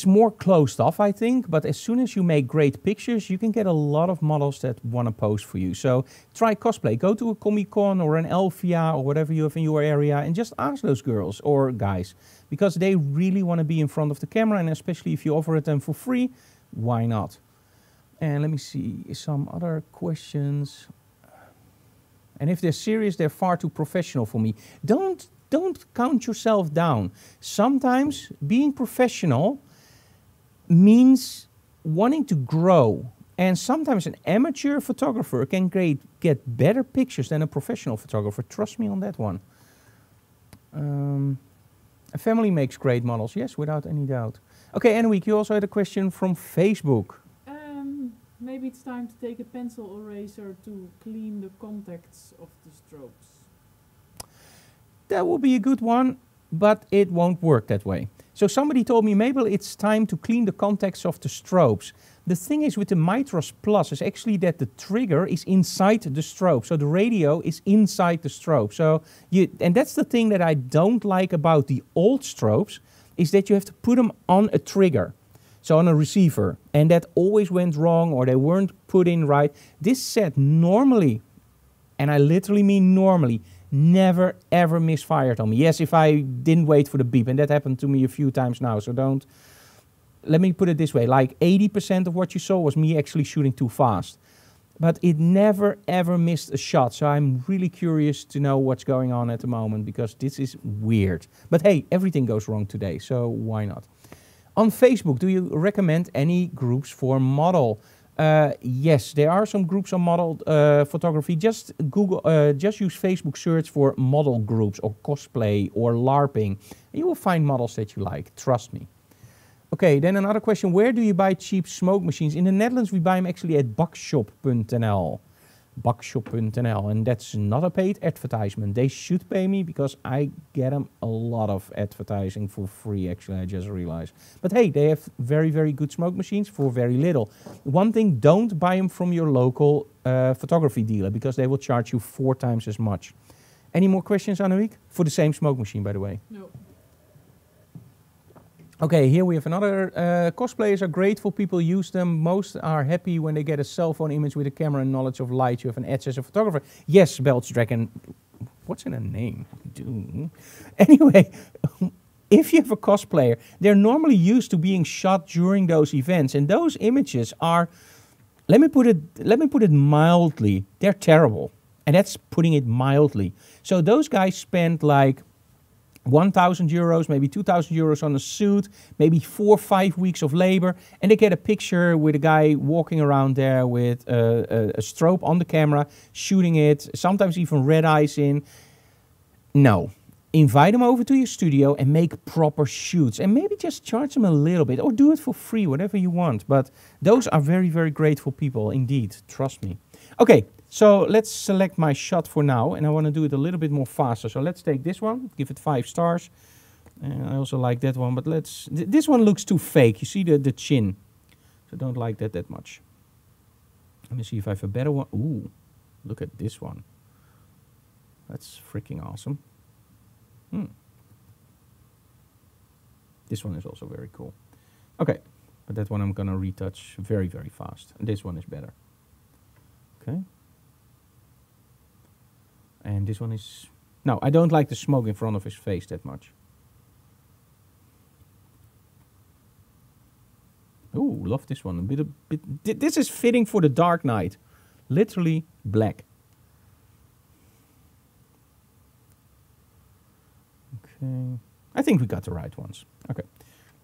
more closed off, I think, but as soon as you make great pictures, you can get a lot of models that want to pose for you. So try cosplay. Go to a Comic-Con or an Elfia or whatever you have in your area and just ask those girls or guys, because they really want to be in front of the camera, and especially if you offer it them for free, why not? And let me see some other questions. And if they're serious, they're far too professional for me. Don't count yourself down. Sometimes being professional means wanting to grow. And sometimes an amateur photographer can get better pictures than a professional photographer. Trust me on that one. A family makes great models. Yes, without any doubt. Okay, Anne-Week, you also had a question from Facebook. Maybe it's time to take a pencil eraser to clean the contacts of the strobes. That will be a good one, but it won't work that way. So somebody told me, Mabel, it's time to clean the contacts of the strobes. The thing is with the Mitros Plus is actually that the trigger is inside the strobe. So the radio is inside the strobe. So and that's the thing that I don't like about the old strobes, is that you have to put them on a trigger. So on a receiver, and that always went wrong, or they weren't put in right. This set normally, and I literally mean normally, never ever misfired on me. Yes, if I didn't wait for the beep, and that happened to me a few times now, so don't, let me put it this way, like 80% of what you saw was me actually shooting too fast. But it never ever missed a shot, so I'm really curious to know what's going on at the moment, because this is weird. But hey, everything goes wrong today, so why not? On Facebook, do you recommend any groups for model? Yes, there are some groups on model photography. Just just use Facebook search for model groups or cosplay or LARPing. And you will find models that you like, trust me. Okay, then another question. Where do you buy cheap smoke machines? In the Netherlands, we buy them actually at bakshop.nl. bakshop.nl, and that's not a paid advertisement. They should pay me because I get them a lot of advertising for free, actually, I just realized. But hey, they have very, very good smoke machines for very little. One thing, don't buy them from your local photography dealer because they will charge you 4 times as much. Any more questions, Anouk? For the same smoke machine, by the way. No. Okay, here we have another. Cosplayers are grateful, people use them. Most are happy when they get a cell phone image with a camera and knowledge of light. You have an edge as a photographer. Yes, Belch Dragon. What's in a name? Anyway, if you have a cosplayer, they're normally used to being shot during those events. And those images are, let me put it mildly, they're terrible. And that's putting it mildly. So those guys spend like 1,000 euros, maybe 2,000 euros on a suit, maybe 4 or 5 weeks of labor, and they get a picture with a guy walking around there with a strobe on the camera, shooting it, sometimes even red eyes in. No. Invite them over to your studio and make proper shoots, and maybe just charge them a little bit, or do it for free, whatever you want. But those are very, very grateful people indeed, trust me. Okay. So let's select my shot for now, and I want to do it a little bit more faster. So let's take this one, give it 5 stars. And I also like that one, but let's... this one looks too fake. You see the chin. So I don't like that much. Let me see if I have a better one. Ooh, look at this one. That's freaking awesome. This one is also very cool. Okay, but that one I'm going to retouch very, very fast. And this one is better. Okay. And this one is... No, I don't like the smoke in front of his face that much. Ooh, love this one. A bit. This is fitting for the dark night. Literally black. Okay. I think we got the right ones. Okay.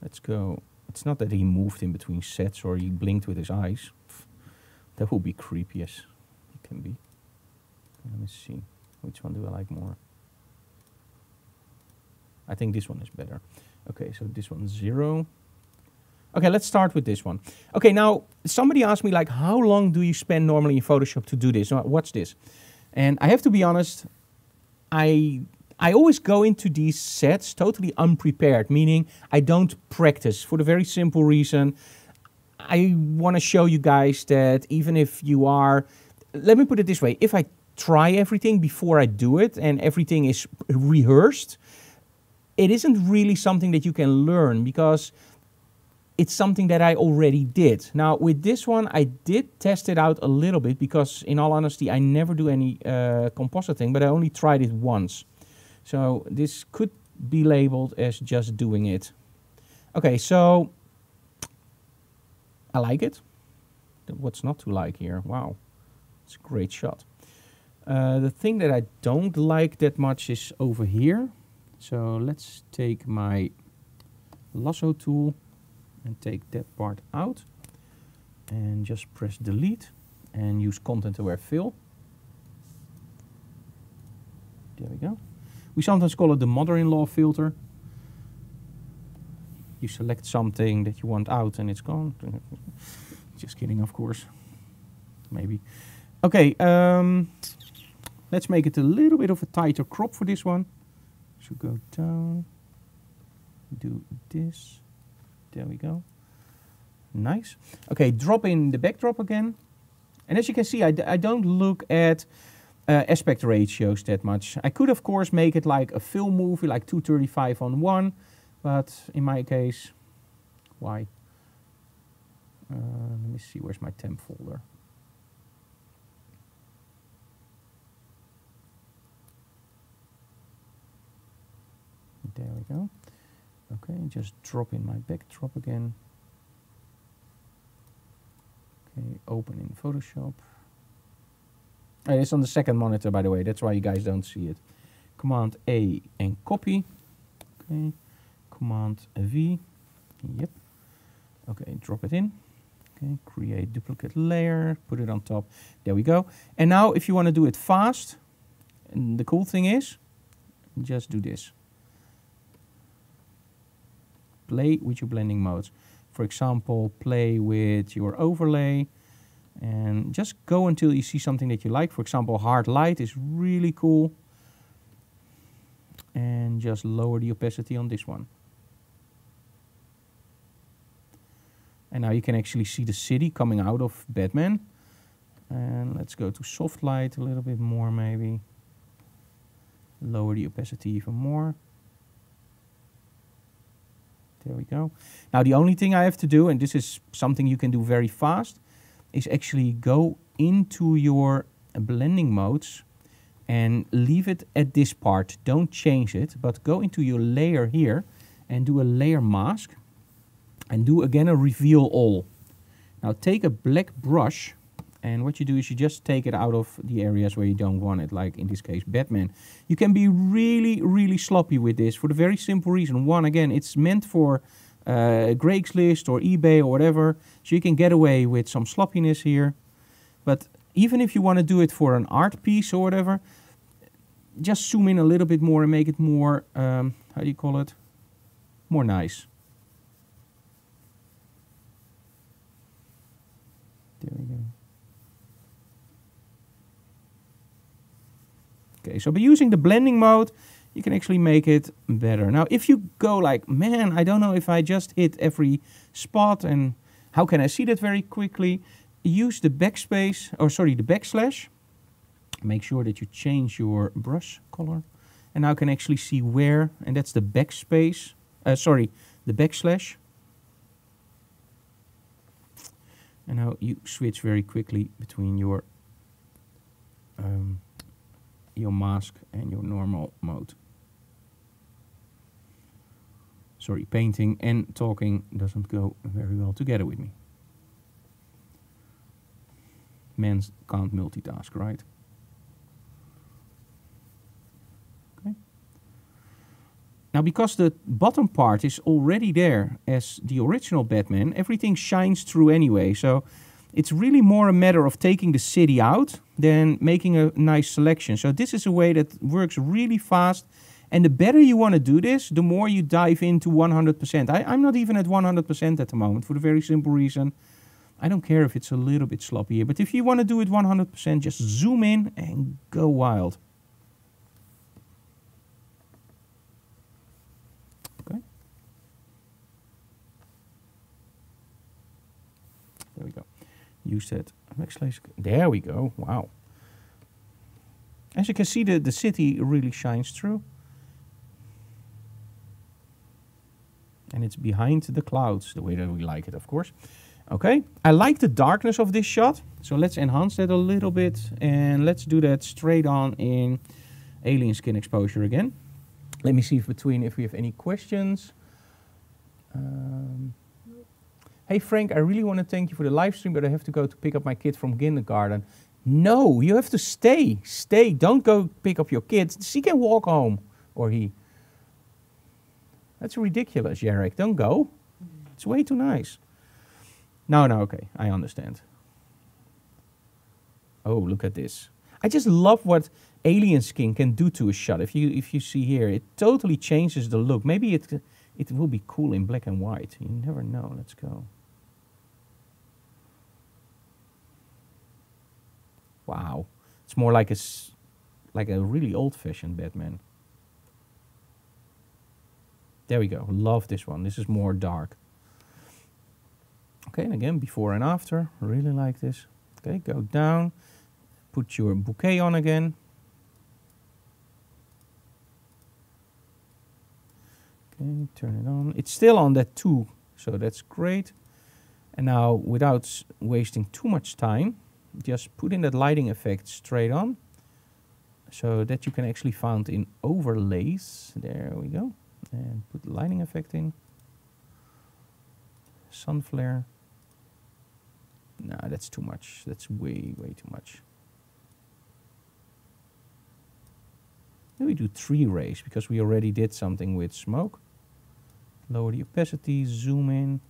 Let's go. It's not that he moved in between sets or he blinked with his eyes. That would be creepy as it can be. Let me see. Which one do I like more? I think this one is better. Okay, so this one's 0. Okay, let's start with this one. Okay, now somebody asked me like, how long do you spend normally in Photoshop to do this? Watch this. And I have to be honest, I always go into these sets totally unprepared, meaning I don't practice for the very simple reason I want to show you guys that even if you are, let me put it this way, if I try everything before I do it and everything is rehearsed, it isn't really something that you can learn because it's something that I already did. Now with this one, I did test it out a little bit because in all honesty, I never do any compositing, but I only tried it once. So this could be labeled as just doing it. Okay, so I like it. What's not to like here? Wow, it's a great shot. The thing that I don't like that much is over here. So let's take my lasso tool and take that part out and just press delete and use content aware fill. There we go. We sometimes call it the mother-in-law filter. You select something that you want out and it's gone. Just kidding, of course. Maybe. Okay, let's make it a little bit of a tighter crop for this one. So go down, do this. There we go. Nice. Okay, drop in the backdrop again. And as you can see, I don't look at aspect ratios that much. I could, of course, make it like a film movie, like 235:1. But in my case, why? Let me see, where's my temp folder? There we go. Okay, just drop in my backdrop again. Okay, open in Photoshop. It's on the second monitor, by the way. That's why you guys don't see it. Command A and copy. Okay. Command V. Yep. Okay, drop it in. Okay, create duplicate layer. Put it on top. There we go. And now, if you want to do it fast, and the cool thing is, just do this. Play with your blending modes. For example, play with your overlay. And just go until you see something that you like. For example, hard light is really cool. And just lower the opacity on this one. And now you can actually see the city coming out of Batman. And let's go to soft light a little bit more maybe. Lower the opacity even more. There we go. Now the only thing I have to do, and this is something you can do very fast, is actually go into your blending modes and leave it at this part. Don't change it, but go into your layer here and do a layer mask and do again a reveal all. Now take a black brush, and what you do is you just take it out of the areas where you don't want it, like in this case Batman. You can be really sloppy with this for the very simple reason. One, again, it's meant for Craigslist or eBay or whatever, so you can get away with some sloppiness here. But even if you want to do it for an art piece or whatever, just zoom in a little bit more and make it more, how do you call it, more nice. There we go. Okay, so by using the blending mode, you can actually make it better. Now, if you go like, man, I don't know if I just hit every spot and how can I see that very quickly? Use the backspace, or sorry, the backslash. Make sure that you change your brush color. And now you can actually see where, and that's the backspace, sorry, the backslash. And now you switch very quickly between your mask and your normal mode. Sorry, painting and talking doesn't go very well together with me. Men can't multitask, right? Okay. Now, because the bottom part is already there as the original Batman, everything shines through anyway. So it's really more a matter of taking the city out than making a nice selection. So this is a way that works really fast. And the better you want to do this, the more you dive into 100%. I'm not even at 100% at the moment for the very simple reason. I don't care if it's a little bit sloppy here. But if you want to do it 100%, just zoom in and go wild. Okay. There we go. Use that backslash. There we go. Wow. As you can see, the city really shines through. And it's behind the clouds, the way that we like it, of course. Okay, I like the darkness of this shot. So let's enhance that a little bit. And let's do that straight on in alien skin exposure again. Let me see if we have any questions. Hey Frank, I really want to thank you for the live stream, but I have to go to pick up my kid from kindergarten. No, you have to stay. Stay. Don't go pick up your kid. She can walk home, or he. That's ridiculous, Jarek. Don't go. It's way too nice. No, okay. I understand. Oh, look at this. I just love what alien skin can do to a shot. If you see here, it totally changes the look. Maybe it will be cool in black and white. You never know. Let's go. Wow. It's more like a really old-fashioned Batman. There we go. Love this one. This is more dark. Okay, and again, before and after. Really like this. Okay, go down. Put your bouquet on again. Okay, turn it on. It's still on that 2, so that's great. And now, without wasting too much time, just put in that lighting effect straight on, so that you can actually find in overlays. There we go. And put the lighting effect in. Sun flare. No, that's too much. That's way too much. Then we do 3 rays, because we already did something with smoke. Lower the opacity, zoom in.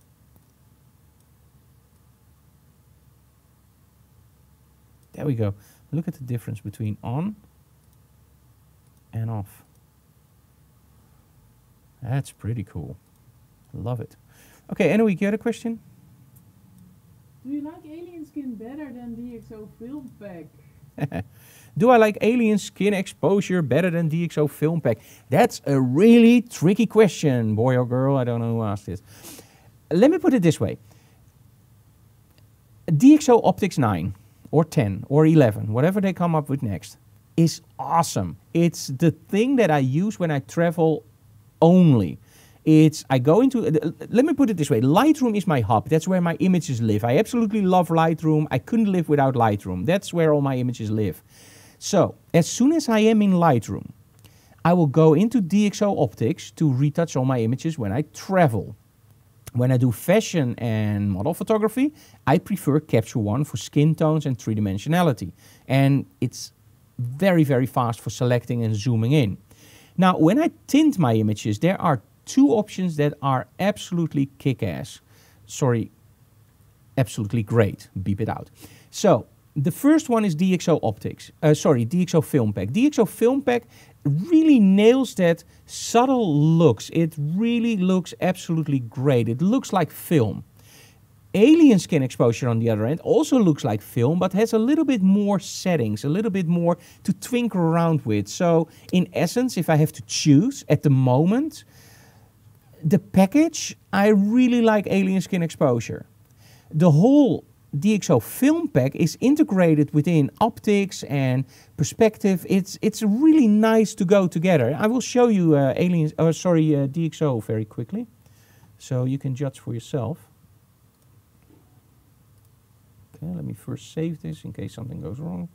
There we go. Look at the difference between on and off. That's pretty cool. Love it. Okay, anyway, you got a question? Do you like alien skin better than DxO film pack? Do I like alien skin exposure better than DxO film pack? That's a really tricky question, boy or girl. I don't know who asked this. Let me put it this way. DxO Optics 9 or 10 or 11, whatever they come up with next, is awesome. It's the thing that I use when I travel only. I go into, let me put it this way, Lightroom is my hub. That's where my images live. I absolutely love Lightroom. I couldn't live without Lightroom. That's where all my images live. So, as soon as I am in Lightroom, I will go into DxO Optics to retouch all my images when I travel. When I do fashion and model photography, I prefer Capture One for skin tones and three-dimensionality. And it's very, very fast for selecting and zooming in. Now, when I tint my images, there are two options that are absolutely kick-ass. Sorry, absolutely great. Beep it out. So, the first one is DxO Optics. DxO Film Pack. DxO Film Pack really nails that subtle looks. It really looks absolutely great. It looks like film. Alien skin exposure, on the other hand, also looks like film, but has a little bit more settings, a little bit more to twinkle around with. So, in essence, if I have to choose at the moment, the package, I really like alien skin exposure. The whole DxO Film Pack is integrated within optics and perspective. It's really nice to go together. I will show you DxO very quickly, so you can judge for yourself. Okay, let me first save this in case something goes wrong.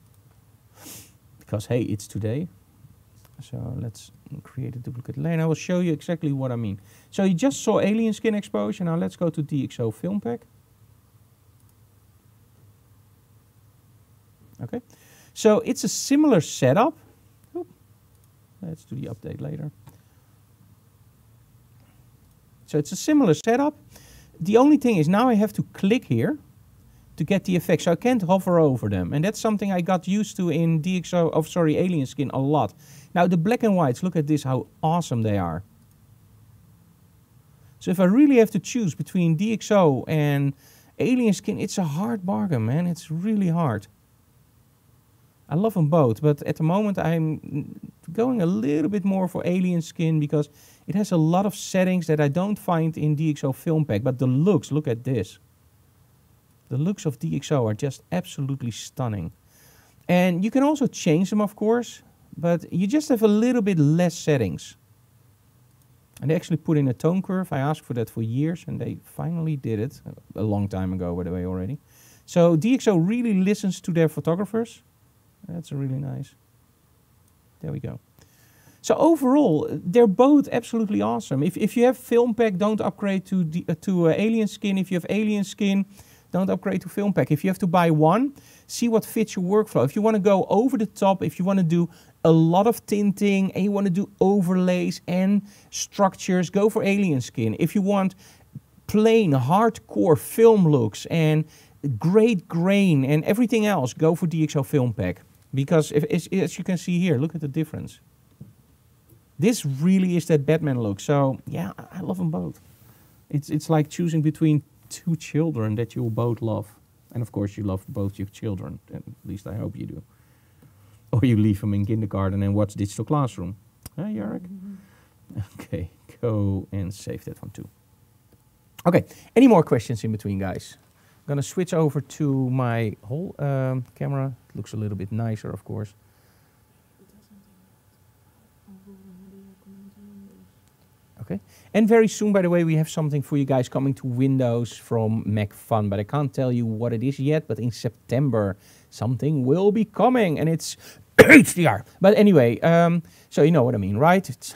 Because hey, it's today. So let's create a duplicate layer. And I will show you exactly what I mean. So you just saw alien skin exposure. Now let's go to DxO Film Pack. Okay, so it's a similar setup. Oop. Let's do the update later. So it's a similar setup. The only thing is now I have to click here to get the effect. So I can't hover over them. And that's something I got used to in alien skin a lot. Now the black and whites, look at this, how awesome they are. So if I really have to choose between DxO and alien skin, it's a hard bargain, man. It's really hard. I love them both, but at the moment I'm going a little bit more for alien skin because it has a lot of settings that I don't find in DxO Film Pack. But the looks, look at this. The looks of DxO are just absolutely stunning. And you can also change them, of course, but you just have a little bit less settings. And they actually put in a tone curve. I asked for that for years, and they finally did it a long time ago, by the way, already. So DxO really listens to their photographers. That's really nice. There we go. So overall, they're both absolutely awesome. If you have Film Pack, don't upgrade to alien skin. If you have alien skin, don't upgrade to Film Pack. If you have to buy one, see what fits your workflow. If you want to go over the top, if you want to do a lot of tinting and you want to do overlays and structures, go for alien skin. If you want plain, hardcore film looks and great grain and everything else, go for DxO Film Pack. Because as you can see here, look at the difference. This really is that Batman look. So yeah, I love them both. It's like choosing between two children that you both love. And of course you love both your children. At least I hope you do. Or you leave them in kindergarten and watch Digital Classroom. Huh, Jarek? Okay, go and save that one too. Okay, any more questions in between, guys? I'm gonna switch over to my whole camera. It looks a little bit nicer, of course. Okay, and very soon, by the way, we have something for you guys coming to Windows from Mac Fun, but I can't tell you what it is yet, but in September, something will be coming, and it's HDR. But anyway, so you know what I mean, right?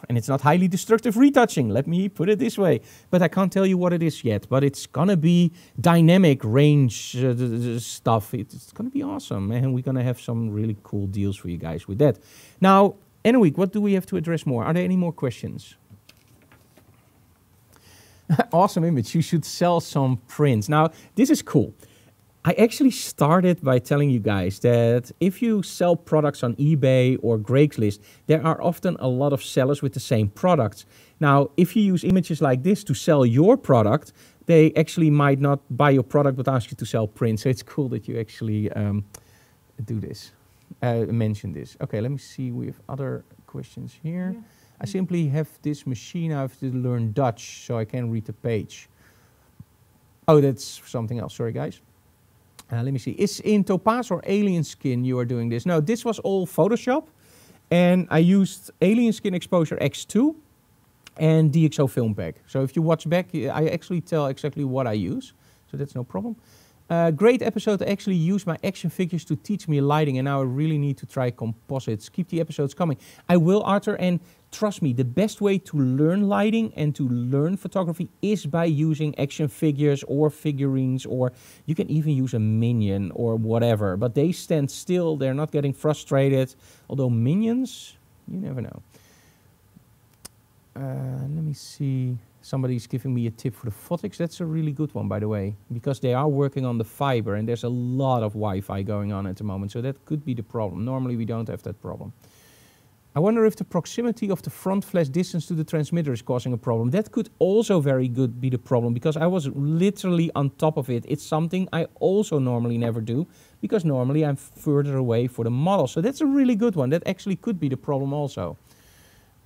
And it's not highly destructive retouching, let me put it this way. But I can't tell you what it is yet, but it's gonna be dynamic range stuff. It's gonna be awesome, and we're gonna have some really cool deals for you guys with that. Now, Anouk, what do we have to address more? Are there any more questions? Awesome image, you should sell some prints. Now, this is cool. I actually started by telling you guys that if you sell products on eBay or Craigslist, there are often a lot of sellers with the same products. Now, if you use images like this to sell your product, they actually might not buy your product but ask you to sell prints. So it's cool that you actually do this, mention this. Okay, let me see. We have other questions here. Yeah. I simply have this machine. I have to learn Dutch so I can read the page. Oh, that's something else. Sorry, guys. Let me see. Is in Topaz or Alien Skin you are doing this? No, this was all Photoshop. And I used Alien Skin Exposure X2 and DxO Film Pack. So if you watch back, I actually tell exactly what I use. So that's no problem. Great episode. I actually use my action figures to teach me lighting, and now I really need to try composites. Keep the episodes coming. I will, Arthur, and trust me, the best way to learn lighting and to learn photography is by using action figures or figurines, or you can even use a minion or whatever. But they stand still. They're not getting frustrated. Although minions, you never know. Let me see. Somebody's giving me a tip for the photics. That's a really good one, by the way, because they are working on the fiber and there's a lot of Wi-Fi going on at the moment. So that could be the problem. Normally we don't have that problem. I wonder if the proximity of the front flash distance to the transmitter is causing a problem. That could also very good be the problem, because I was literally on top of it. It's something I also normally never do, because normally I'm further away for the model. So that's a really good one. That actually could be the problem also.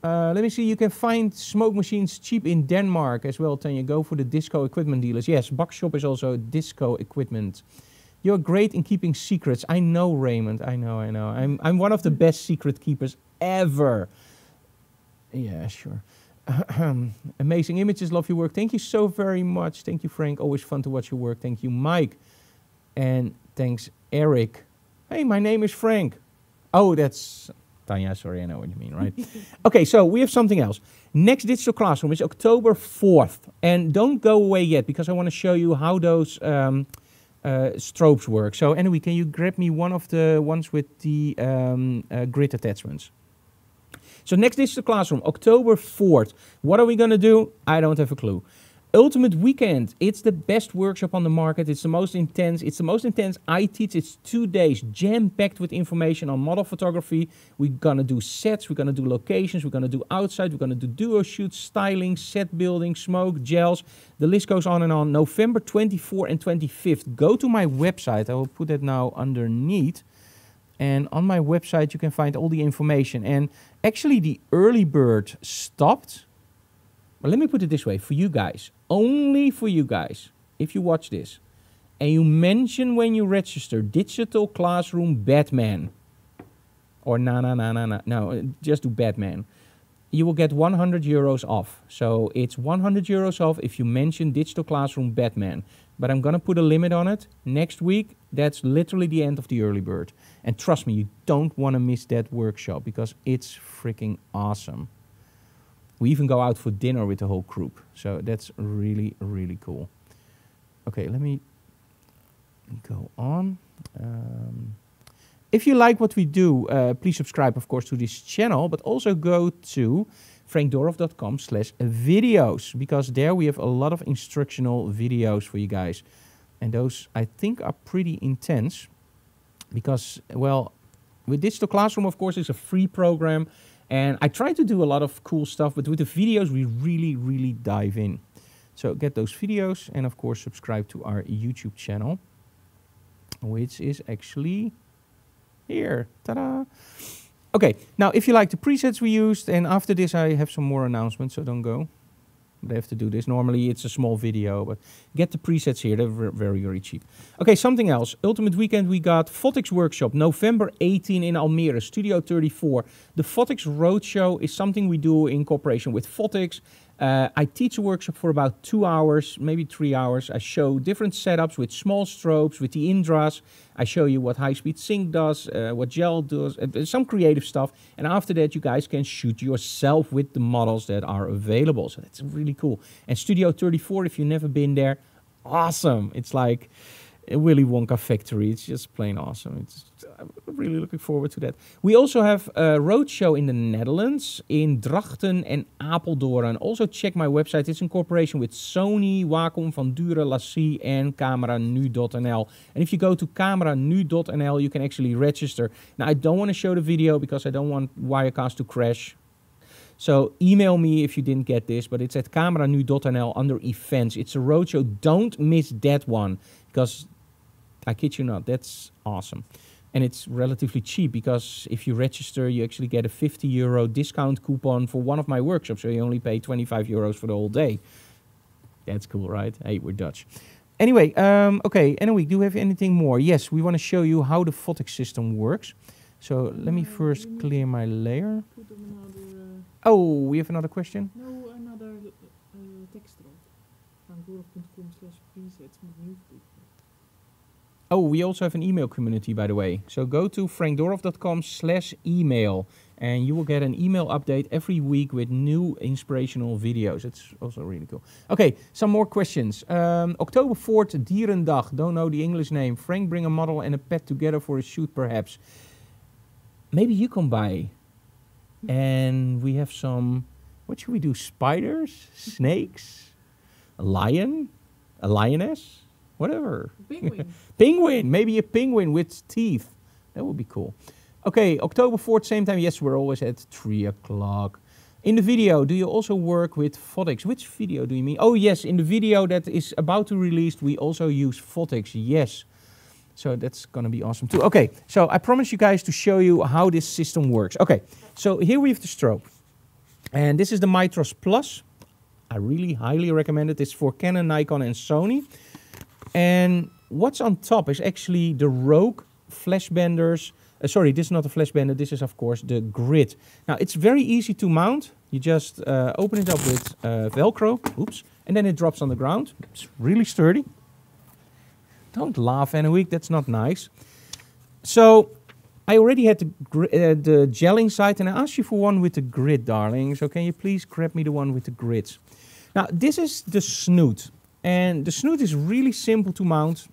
Let me see, you can find smoke machines cheap in Denmark as well. Then you go for the disco equipment dealers. Yes, Buckshop is also disco equipment. You're great in keeping secrets. I know, Raymond. I know. I'm one of the best secret keepers ever. Yeah, sure. Amazing images. Love your work. Thank you so very much. Thank you, Frank. Always fun to watch your work. Thank you, Mike. And thanks, Eric. Hey, my name is Frank. Oh, that's... Tanya, sorry, I know what you mean, right? Okay, so we have something else. Next Digital Classroom is October 4th. And don't go away yet, because I want to show you how those strobes work. So anyway, can you grab me one of the ones with the grid attachments? So next Digital Classroom, October 4th. What are we going to do? I don't have a clue. Ultimate Weekend, it's the best workshop on the market. It's the most intense. It's the most intense I teach. It's 2 days jam-packed with information on model photography. We're going to do sets. We're going to do locations. We're going to do outside. We're going to do duo shoots, styling, set building, smoke, gels. The list goes on and on. November 24th and 25th. Go to my website. I will put that now underneath. And on my website, you can find all the information. And actually, the early bird stopped. But let me put it this way, for you guys, only for you guys, if you watch this, and you mention when you register Digital Classroom Batman, or no, just do Batman, you will get 100 euros off. So it's 100 euros off if you mention Digital Classroom Batman. But I'm going to put a limit on it. Next week, that's literally the end of the early bird. And trust me, you don't want to miss that workshop, because it's freaking awesome. We even go out for dinner with the whole group. So that's really, really cool. Okay, let me go on. If you like what we do, please subscribe, of course, to this channel. But also go to frankdoorhof.com/videos. Because there we have a lot of instructional videos for you guys. And those, I think, are pretty intense. Because, well, with Digital Classroom, of course, it's a free program. And I try to do a lot of cool stuff, but with the videos, we really, really dive in. So get those videos, and of course, subscribe to our YouTube channel, which is actually here. Ta-da! Okay, now if you like the presets we used, and after this I have some more announcements, so don't go. But I have to do this. Normally it's a small video, but get the presets here. They're very, very cheap. Okay, something else. Ultimate Weekend, we got Photics Workshop, November 18 in Almere, Studio 34. The Photics Roadshow is something we do in cooperation with Photics. I teach a workshop for about 2 hours, maybe 3 hours. I show different setups with small strobes, with the Indras. I show you what high-speed sync does, what gel does, some creative stuff. And after that, you guys can shoot yourself with the models that are available. So that's really cool. And Studio 34, if you've never been there, awesome. It's like a Willy Wonka factory. It's just plain awesome. I'm really looking forward to that. We also have a roadshow in the Netherlands, in Drachten and Apeldoorn. Also check my website. It's in cooperation with Sony, Wacom, Van Duren, Lassie and cameranu.nl. And if you go to cameranu.nl, you can actually register. Now, I don't want to show the video because I don't want Wirecast to crash. So email me if you didn't get this, but it's at cameranu.nl under events. It's a roadshow. Don't miss that one, because I kid you not, that's awesome. And it's relatively cheap, because if you register, you actually get a €50 discount coupon for one of my workshops. So you only pay €25 for the whole day. That's cool, right? Hey, we're Dutch. Anyway, okay, anyway, do we have anything more? Yes, we want to show you how the photic system works. So let me first clear my layer. Put another, Oh, we have another question? no, another text erop. frankdoorhof.com/presets. Oh, we also have an email community, by the way. So go to frankdoorhof.com/email and you will get an email update every week with new inspirational videos. It's also really cool. Okay, some more questions. October 4th, Dierendag. Don't know the English name. Frank, bring a model and a pet together for a shoot, perhaps. Maybe you come by and we have some, what should we do? Spiders? Snakes? A lion? A lioness? Whatever. Penguin. Penguin. Maybe a penguin with teeth. That would be cool. Okay, October 4th, same time. Yes, we're always at 3 o'clock. In the video, do you also work with photics? Which video do you mean? Oh, yes, in the video that is about to release, we also use photics. Yes. So that's going to be awesome too. Okay, so I promise you guys to show you how this system works. Okay, so here we have the strobe. And this is the Mitros Plus. I really highly recommend it. It's for Canon, Nikon, and Sony. And what's on top is actually the Rogue flash benders. Sorry, this is not a flash bender. This is, of course, the grid. Now, it's very easy to mount. You just open it up with Velcro. Oops. And then it drops on the ground. It's really sturdy. Don't laugh, Anouk. That's not nice. So I already had the gelling side, and I asked you for one with the grid, darling. So can you please grab me the one with the grids? Now, this is the snoot. And the snoot is really simple to mount.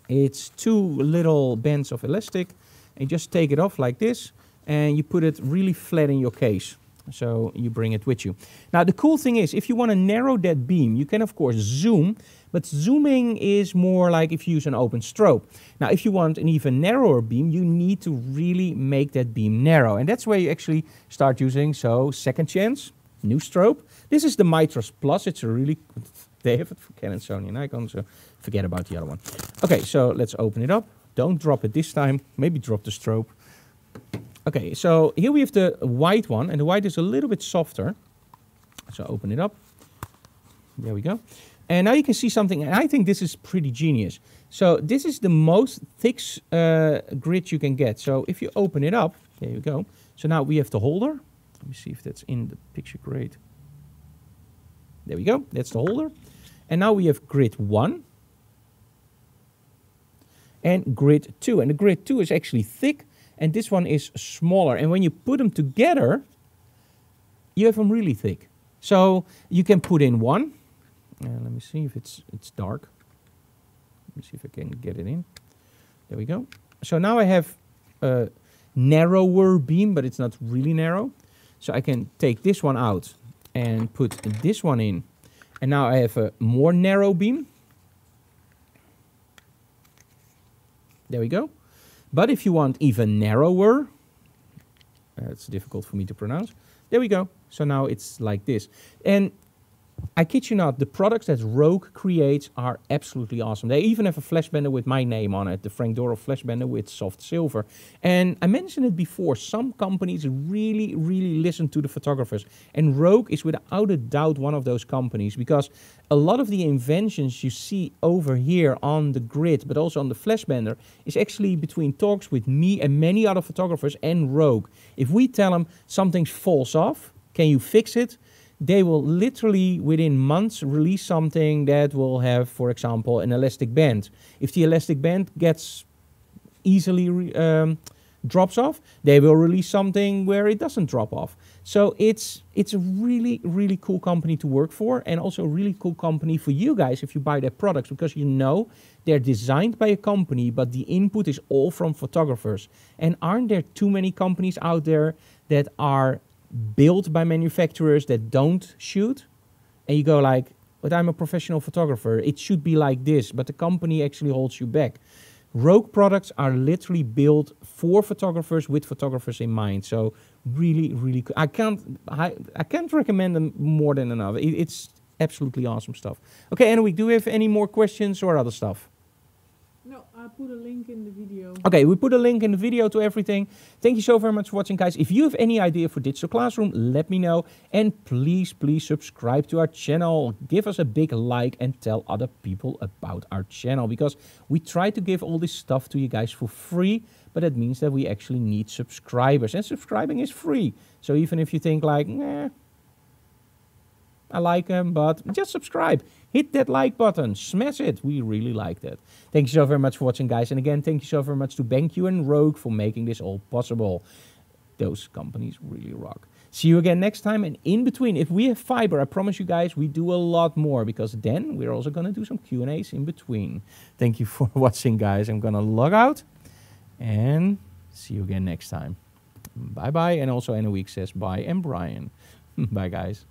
It's 2 little bands of elastic. And you just take it off like this. And you put it really flat in your case. So you bring it with you. Now, the cool thing is, if you want to narrow that beam, you can, of course, zoom. But zooming is more like if you use an open strobe. Now, if you want an even narrower beam, you need to really make that beam narrow. And that's where you actually start using, so second chance, new strobe. This is the Mitros Plus. It's a really, they have it for Canon, Sony, and Nikon, so forget about the other one. Okay, so let's open it up. Don't drop it this time. Maybe drop the strobe. Okay, so here we have the white one, and the white is a little bit softer. So open it up. There we go. And now you can see something, and I think this is pretty genius. So this is the most thick grid you can get. So if you open it up, there you go. So now we have the holder. Let me see if that's in the picture. Great. There we go. That's the holder. And now we have grid 1 and grid 2. And the grid 2 is actually thick, and this one is smaller. And when you put them together, you have them really thick. So you can put in one. Let me see if it's dark. Let me see if I can get it in. There we go. So now I have a narrower beam, but it's not really narrow. So I can take this one out and put this one in. And now I have a more narrow beam. There we go. But if you want even narrower, it's difficult for me to pronounce. There we go. So now it's like this. And I kid you not, the products that Rogue creates are absolutely awesome. They even have a flash bender with my name on it, the Frank Doorhof flash bender with soft silver. And I mentioned it before, some companies really, really listen to the photographers. And Rogue is without a doubt one of those companies, because a lot of the inventions you see over here on the grid, but also on the flash bender, is actually between talks with me and many other photographers and Rogue. If we tell them something falls off, can you fix it? They will literally, within months, release something that will have, for example, an elastic band. If the elastic band gets easily drops off, they will release something where it doesn't drop off. So it's a really, really cool company to work for, and also a really cool company for you guys if you buy their products, because you know they're designed by a company, but the input is all from photographers. And aren't there too many companies out there that are built by manufacturers that don't shoot? And you go like, but I'm a professional photographer, it should be like this, but the company actually holds you back. Rogue products are literally built for photographers with photographers in mind. So really, really, I can't recommend them more than another. It's absolutely awesome stuff. Okay, Anouk, do we have any more questions or other stuff? No, I put a link in the video. Okay, we put a link in the video to everything. Thank you so very much for watching, guys. If you have any idea for Digital Classroom, let me know. And please, please subscribe to our channel. Give us a big like and tell other people about our channel. Because we try to give all this stuff to you guys for free. But that means that we actually need subscribers. And subscribing is free. So even if you think like, nah, I like them, but just subscribe. Hit that like button. Smash it. We really like that. Thank you so very much for watching, guys. And again, thank you so very much to BenQ and Rogue for making this all possible. Those companies really rock. See you again next time. And in between, if we have fiber, I promise you guys, we do a lot more. Because then we're also going to do some Q&As in between. Thank you for watching, guys. I'm going to log out. And see you again next time. Bye-bye. And also Anouk says bye. And Brian. Bye, guys.